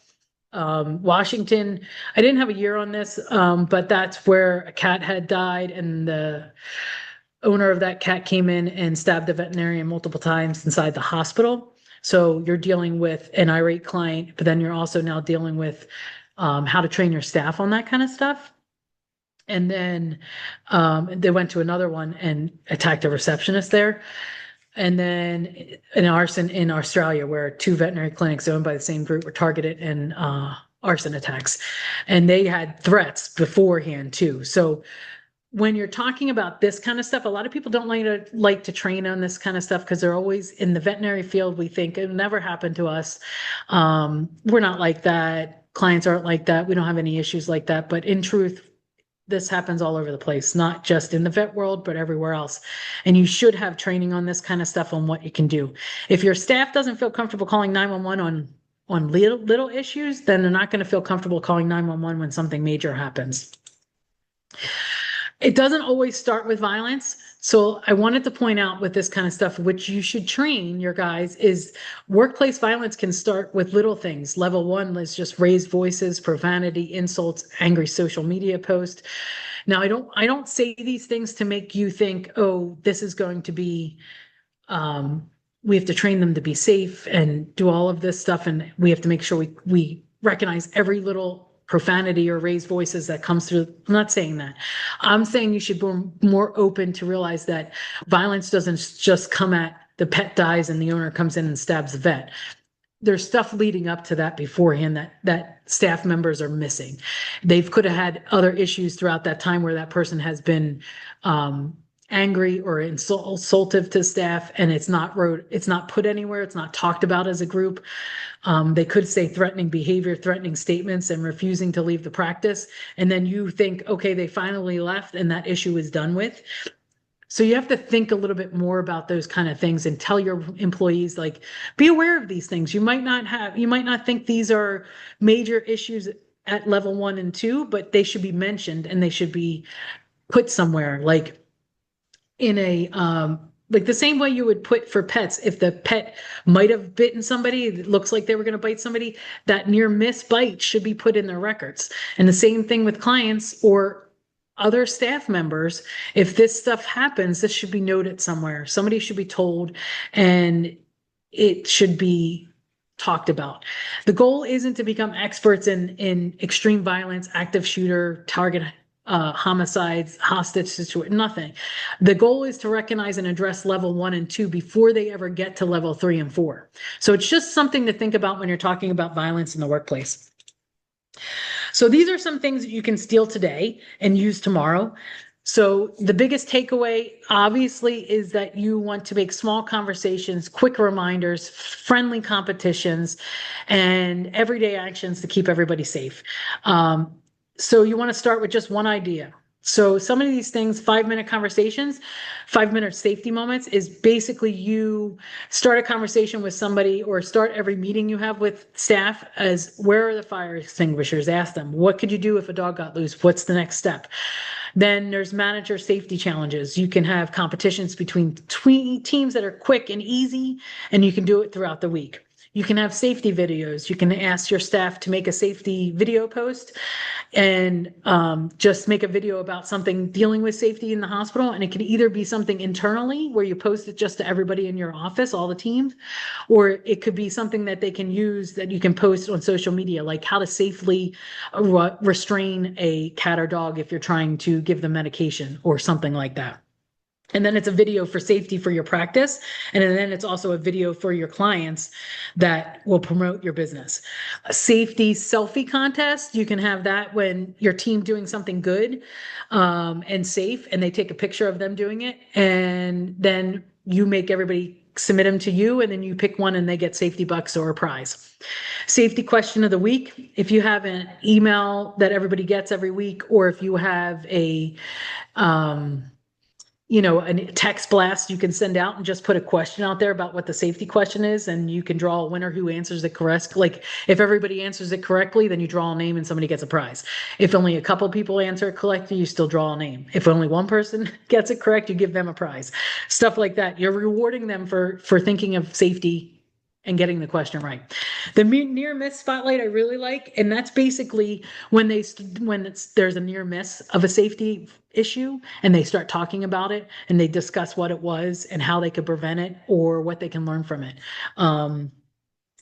Washington, I didn't have a year on this, but that's where a cat had died and the owner of that cat came in and stabbed the veterinarian multiple times inside the hospital. So you're dealing with an irate client, but then you're also now dealing with how to train your staff on that kind of stuff. And then they went to another one and attacked a receptionist there. And then an arson in Australia where 2 veterinary clinics owned by the same group were targeted in arson attacks. And they had threats beforehand too. So when you're talking about this kind of stuff, a lot of people don't like to train on this kind of stuff because they're always in the veterinary field. We think it'll never happen to us. We're not like that. Clients aren't like that. We don't have any issues like that. But in truth, this happens all over the place, not just in the vet world, but everywhere else. And you should have training on this kind of stuff on what you can do. If your staff doesn't feel comfortable calling 911 on little issues, then they're not going to feel comfortable calling 911 when something major happens. It doesn't always start with violence. So I wanted to point out with this kind of stuff, which you should train your guys, is workplace violence can start with little things. Level 1 is just raised voices, profanity, insults, angry social media post. Now, I don't say these things to make you think, oh, this is going to be, we have to train them to be safe and do all of this stuff. And we have to make sure we recognize every little profanity or raised voices that comes through. I'm not saying that. I'm saying you should be more open to realize that violence doesn't just come at the pet dies and the owner comes in and stabs the vet. There's stuff leading up to that beforehand that staff members are missing. They could have had other issues throughout that time where that person has been angry or insultive to staff, and it's not put anywhere. It's not talked about as a group. They could say threatening behavior, threatening statements, and refusing to leave the practice. And then you think, okay, they finally left and that issue is done with. So you have to think a little bit more about those kind of things and tell your employees, like, be aware of these things. You might not think these are major issues at level 1 and 2, but they should be mentioned and they should be put somewhere, like in a, like the same way you would put for pets. If the pet might have bitten somebody, it looks like they were going to bite somebody, that near miss bite should be put in their records. And the same thing with clients or other staff members. If this stuff happens, this should be noted somewhere. Somebody should be told, and it should be talked about. The goal isn't to become experts in extreme violence, active shooter, target homicides, hostage situation, nothing. The goal is to recognize and address level 1 and 2 before they ever get to level 3 and 4. So it's just something to think about when you're talking about violence in the workplace. So these are some things that you can steal today and use tomorrow. So the biggest takeaway, obviously, is that you want to make small conversations, quick reminders, friendly competitions, and everyday actions to keep everybody safe. So you want to start with just one idea. So some of these things, 5-minute conversations, 5-minute safety moments, is basically you start a conversation with somebody or start every meeting you have with staff as, where are the fire extinguishers? Ask them, what could you do if a dog got loose? What's the next step? Then there's manager safety challenges. You can have competitions between teams that are quick and easy, and you can do it throughout the week. You can have safety videos. You can ask your staff to make a safety video post and just make a video about something dealing with safety in the hospital. And it can either be something internally where you post it just to everybody in your office, all the teams, or it could be something that they can use that you can post on social media, like how to safely restrain a cat or dog if you're trying to give them medication or something like that. And then it's a video for safety for your practice. And then it's also a video for your clients that will promote your business. A safety selfie contest, you can have that when your team doing something good and safe, and they take a picture of them doing it. And then you make everybody submit them to you, and then you pick one and they get safety bucks or a prize. Safety question of the week. If you have an email that everybody gets every week, or if you have a text blast you can send out and just put a question out there about what the safety question is, and you can draw a winner who answers it correct. Like if everybody answers it correctly, then you draw a name and somebody gets a prize. If only a couple people answer it correctly, you still draw a name. If only one person gets it correct, you give them a prize. Stuff like that. You're rewarding them for thinking of safety and getting the question right. The near miss spotlight I really like, and that's basically when there's a near miss of a safety issue and they start talking about it and they discuss what it was and how they could prevent it or what they can learn from it.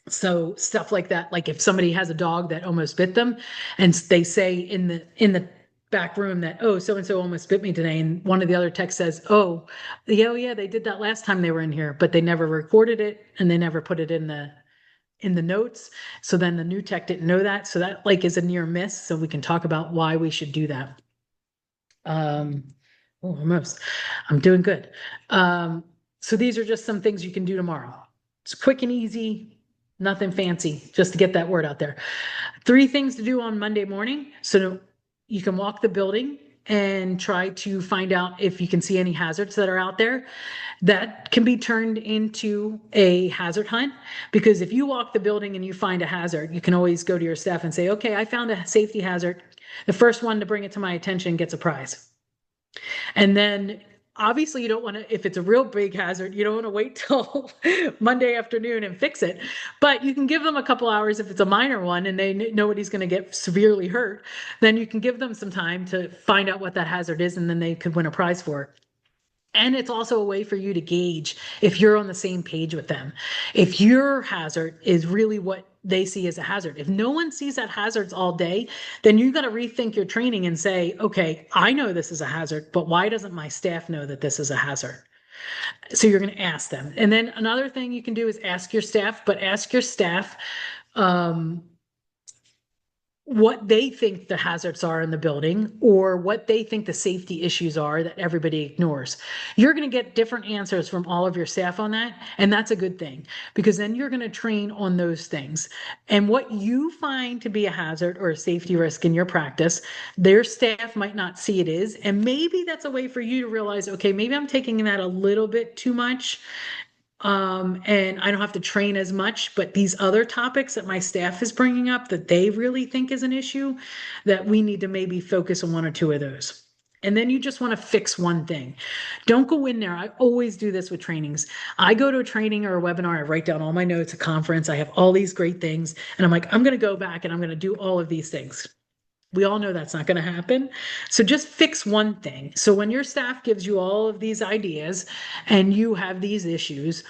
So stuff like that, like if somebody has a dog that almost bit them and they say in the back room that, oh, so-and-so almost bit me today. And one of the other techs says, oh yeah, they did that last time they were in here, but they never recorded it and they never put it in the notes. So then the new tech didn't know that. So that like is a near miss. So we can talk about why we should do that. Almost. I'm doing good. So these are just some things you can do tomorrow. It's quick and easy, nothing fancy, just to get that word out there. 3 things to do on Monday morning. So you can walk the building and try to find out if you can see any hazards that are out there. That can be turned into a hazard hunt, because if you walk the building and you find a hazard, you can always go to your staff and say, okay, I found a safety hazard. The first one to bring it to my attention gets a prize. And then obviously you don't want to, if it's a real big hazard, you don't want to wait till Monday afternoon and fix it, but you can give them a couple hours. If it's a minor one and nobody's going to get severely hurt, then you can give them some time to find out what that hazard is, and then they could win a prize for it. And it's also a way for you to gauge if you're on the same page with them. If your hazard is really what they see as a hazard. If no one sees that hazards all day, then you got to rethink your training and say, okay, I know this is a hazard, but why doesn't my staff know that this is a hazard? So you're going to ask them. And then another thing you can do is ask your staff, but ask your staff what they think the hazards are in the building, or what they think the safety issues are that everybody ignores. You're going to get different answers from all of your staff on that. And that's a good thing, because then you're going to train on those things. And what you find to be a hazard or a safety risk in your practice, their staff might not see it is. And maybe that's a way for you to realize, okay, maybe I'm taking that a little bit too much. And I don't have to train as much, but these other topics that my staff is bringing up that they really think is an issue, that we need to maybe focus on 1 or 2 of those. And then you just want to fix one thing. Don't go in there. I always do this with trainings. I go to a training or a webinar, I write down all my notes, a conference, I have all these great things, and I'm like, I'm going to go back and I'm going to do all of these things. We all know that's not going to happen. So just fix one thing. So when your staff gives you all of these ideas and you have these issues,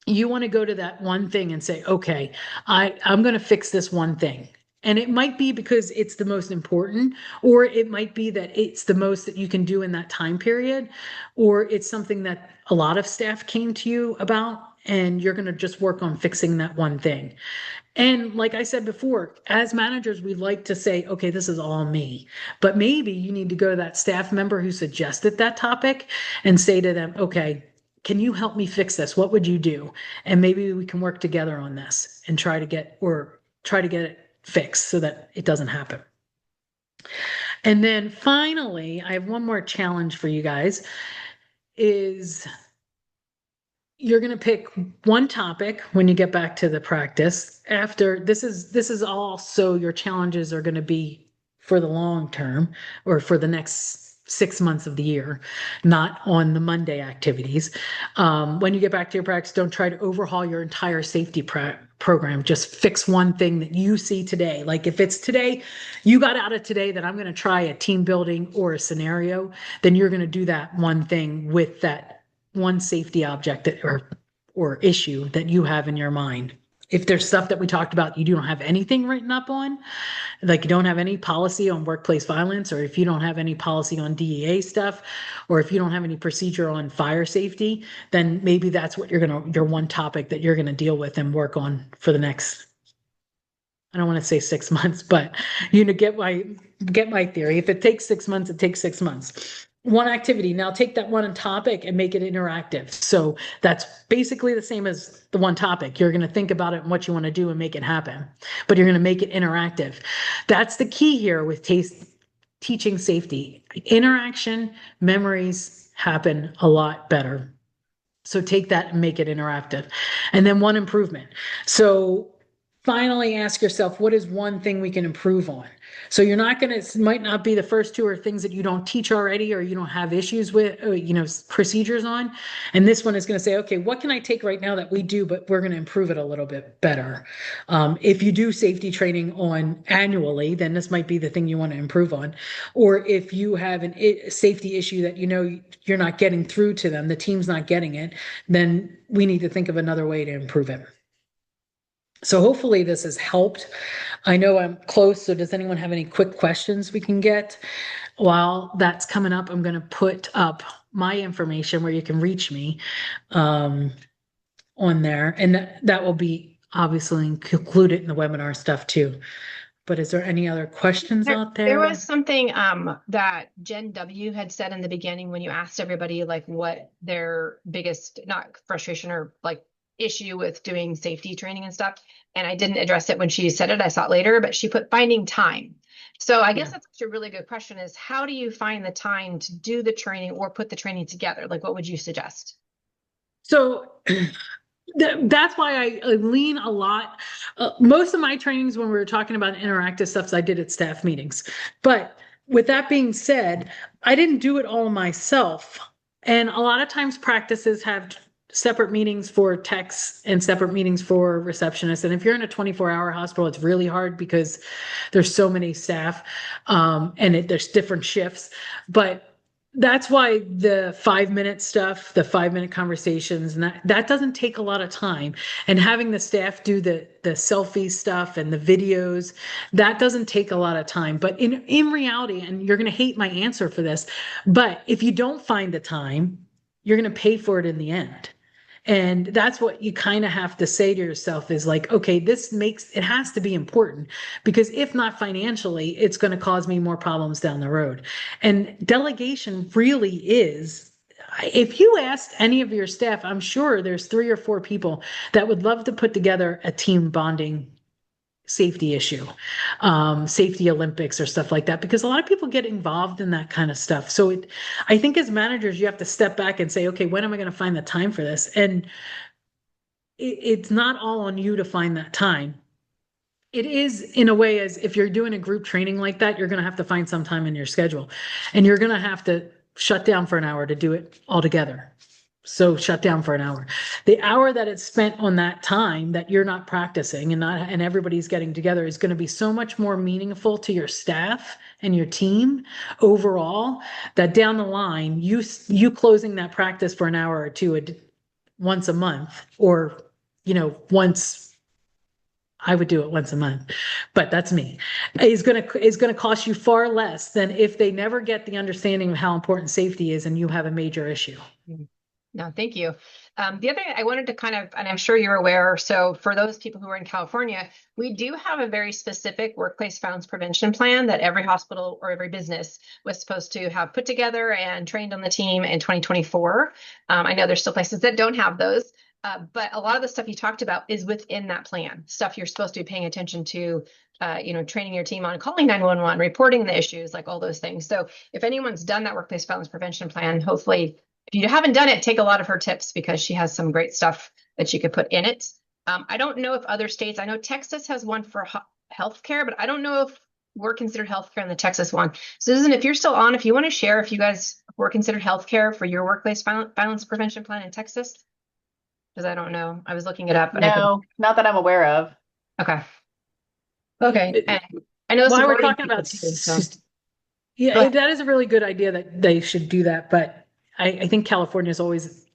you want to go to that one thing and say, okay, I'm going to fix this one thing. And it might be because it's the most important, or it might be that it's the most that you can do in that time period, or it's something that a lot of staff came to you about, and you're going to just work on fixing that one thing. And like I said before, as managers, we like to say, okay, this is all me. But maybe you need to go to that staff member who suggested that topic and say to them, okay, can you help me fix this? What would you do? And maybe we can work together on this and try to get it fixed so that it doesn't happen. And then finally, I have one more challenge for you guys, is you're going to pick one topic when you get back to the practice. After this is also your challenges are going to be for the long term, or for the next 6 months of the year, not on the Monday activities. When you get back to your practice, don't try to overhaul your entire safety program. Just fix one thing that you see today. Like if it's today, you got out of today that I'm going to try a team building or a scenario, then you're going to do that one thing with that one safety object or issue that you have in your mind. If there's stuff that we talked about, you don't have anything written up on, like you don't have any policy on workplace violence, or if you don't have any policy on DEA stuff, or if you don't have any procedure on fire safety, then maybe that's what your one topic that you're gonna deal with and work on for the next, I don't want to say 6 months, but get my theory. If it takes 6 months, it takes 6 months. One activity. Now take that one topic and make it interactive. So that's basically the same as the one topic. You're going to think about it and what you want to do and make it happen, but you're going to make it interactive. That's the key here with teaching safety. Interaction, memories happen a lot better. So take that and make it interactive. And then one improvement. So finally ask yourself, what is one thing we can improve on? So you're not going to, it might not be the first two or things that you don't teach already, or you don't have issues with, procedures on. And this one is going to say, okay, what can I take right now that we do, but we're going to improve it a little bit better. If you do safety training on annually, then this might be the thing you want to improve on. Or if you have a safety issue that you're not getting through to them, the team's not getting it, then we need to think of another way to improve it. So hopefully this has helped. I know I'm close, so does anyone have any quick questions we can get? While that's coming up, I'm going to put up my information where you can reach me on there, and that will be obviously included in the webinar stuff too. But is there any other questions out there? There was something that Jen W had said in the beginning when you asked everybody like what their biggest, not frustration or like issue with doing safety training and stuff. And I didn't address it when she said it, I saw it later, but she put finding time. So I guess that's a really good question, is how do you find the time to do the training or put the training together? Like, what would you suggest? So that's why I lean a lot. Most of my trainings, when we were talking about interactive stuff, I did at staff meetings. But with that being said, I didn't do it all myself. And a lot of times practices have separate meetings for techs and separate meetings for receptionists. And if you're in a 24-hour hospital, it's really hard because there's so many staff and there's different shifts. But that's why the 5-minute stuff, the 5-minute conversations, and that doesn't take a lot of time. And having the staff do the selfie stuff and the videos, that doesn't take a lot of time. But in reality, and you're going to hate my answer for this, but if you don't find the time, you're going to pay for it in the end. And that's what you kind of have to say to yourself is like, okay, it has to be important, because if not financially, it's going to cause me more problems down the road. And delegation really is, if you asked any of your staff, I'm sure there's 3 or 4 people that would love to put together a team bonding safety issue, safety Olympics or stuff like that, because a lot of people get involved in that kind of stuff. So I think as managers, you have to step back and say, okay, when am I going to find the time for this? And it's not all on you to find that time. It is, in a way, as if you're doing a group training like that, you're going to have to find some time in your schedule, and you're going to have to shut down for an hour to do it all together. So shut down for an hour. The hour that it's spent on that time that you're not practicing and everybody's getting together is going to be so much more meaningful to your staff and your team overall, that down the line, you closing that practice for an hour or two once a month, or once. I would do it once a month, but that's me. Is going to cost you far less than if they never get the understanding of how important safety is and you have a major issue. No, thank you. The other thing I wanted to kind of, and I'm sure you're aware, so for those people who are in California, we do have a very specific workplace violence prevention plan that every hospital or every business was supposed to have put together and trained on the team in 2024. I know there's still places that don't have those, but a lot of the stuff you talked about is within that plan, stuff you're supposed to be paying attention to, training your team on calling 911, reporting the issues, like all those things. So if anyone's done that workplace violence prevention plan, hopefully, if you haven't done it, take a lot of her tips, because she has some great stuff that you could put in it. I don't know if other states, I know Texas has one for healthcare, but I don't know if we're considered healthcare in the Texas one. Susan, if you're still on, if you want to share if you guys were considered healthcare for your workplace violence prevention plan in Texas. Because I don't know. I was looking it up and I couldn't. No, not that I'm aware of. Okay. Okay. And I know some While we're boarding talking people about, too, so yeah, go ahead. that is a really good idea that they should do that. But I think California is always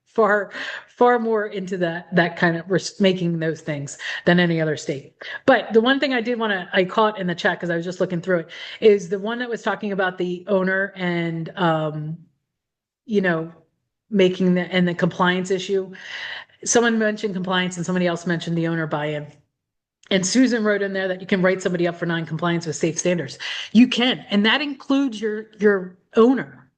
far, far more into that kind of making those things than any other state. But the one thing I caught in the chat because I was just looking through it, is the one that was talking about the owner and you know, making the compliance issue. Someone mentioned compliance and somebody else mentioned the owner buy-in. And Susan wrote in there that you can write somebody up for non-compliance with safe standards. You can, and that includes your owner.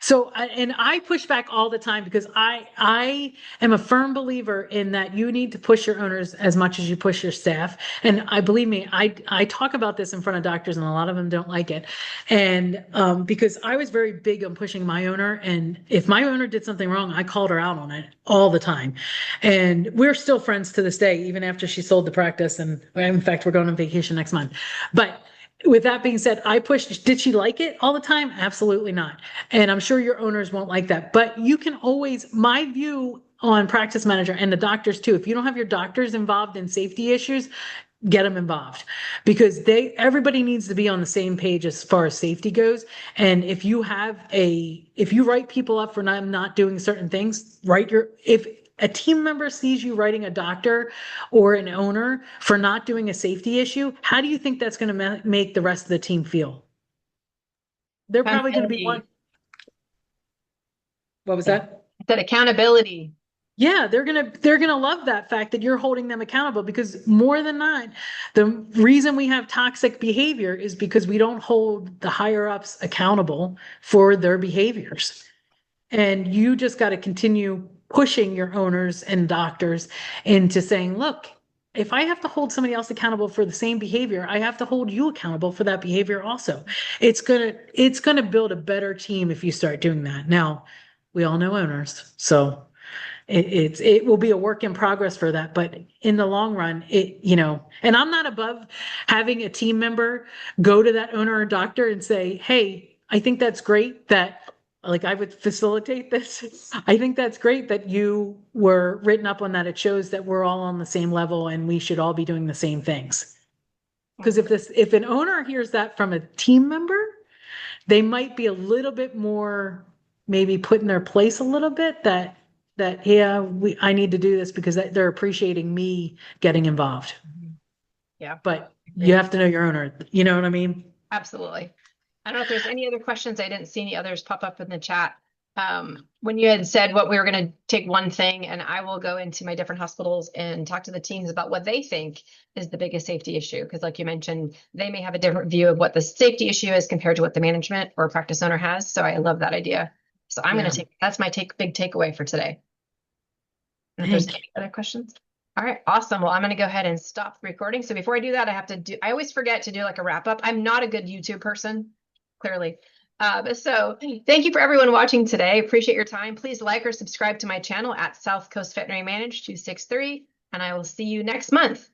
So, and I push back all the time because I am a firm believer in that you need to push your owners as much as you push your staff. And believe me, I talk about this in front of doctors, and a lot of them don't like it. And because I was very big on pushing my owner, and if my owner did something wrong, I called her out on it all the time. And we're still friends to this day, even after she sold the practice. And in fact, we're going on vacation next month. But with that being said, I pushed. Did she like it all the time? Absolutely not. And I'm sure your owners won't like that. But you can always, my view on practice manager and the doctors too, if you don't have your doctors involved in safety issues, get them involved because everybody needs to be on the same page as far as safety goes. And if you write people up for not doing certain things, if a team member sees you writing a doctor or an owner for not doing a safety issue, how do you think that's going to make the rest of the team feel? They're probably going to be one. What was that? I said accountability. Yeah, they're gonna love that fact that you're holding them accountable because more than not, the reason we have toxic behavior is because we don't hold the higher ups accountable for their behaviors. And you just got to continue pushing your owners and doctors into saying, look, if I have to hold somebody else accountable for the same behavior, I have to hold you accountable for that behavior also. It's gonna build a better team if you start doing that. Now, we all know owners, so it will be a work in progress for that, but in the long run, and I'm not above having a team member go to that owner or doctor and say, hey, I think that's great that, like, I would facilitate this. I think that's great that you were written up on that. It shows that we're all on the same level and we should all be doing the same things. Because if an owner hears that from a team member, they might be a little bit more maybe put in their place a little bit that yeah, I need to do this because they're appreciating me getting involved. Yeah. But you have to know your owner. You know what I mean? Absolutely. I don't know if there's any other questions. I didn't see any others pop up in the chat. When you had said what we were going to take one thing, and I will go into my different hospitals and talk to the teams about what they think is the biggest safety issue. Because like you mentioned, they may have a different view of what the safety issue is compared to what the management or practice owner has. So I love that idea. So I'm going to that's my big takeaway for today. If there's any other questions. All right, awesome. Well, I'm going to go ahead and stop the recording. So before I do that, I always forget to do like a wrap up. I'm not a good YouTube person, clearly. So thank you for everyone watching today. Appreciate your time. Please like or subscribe to my channel at South Coast Veterinary Managed 263, and I will see you next month.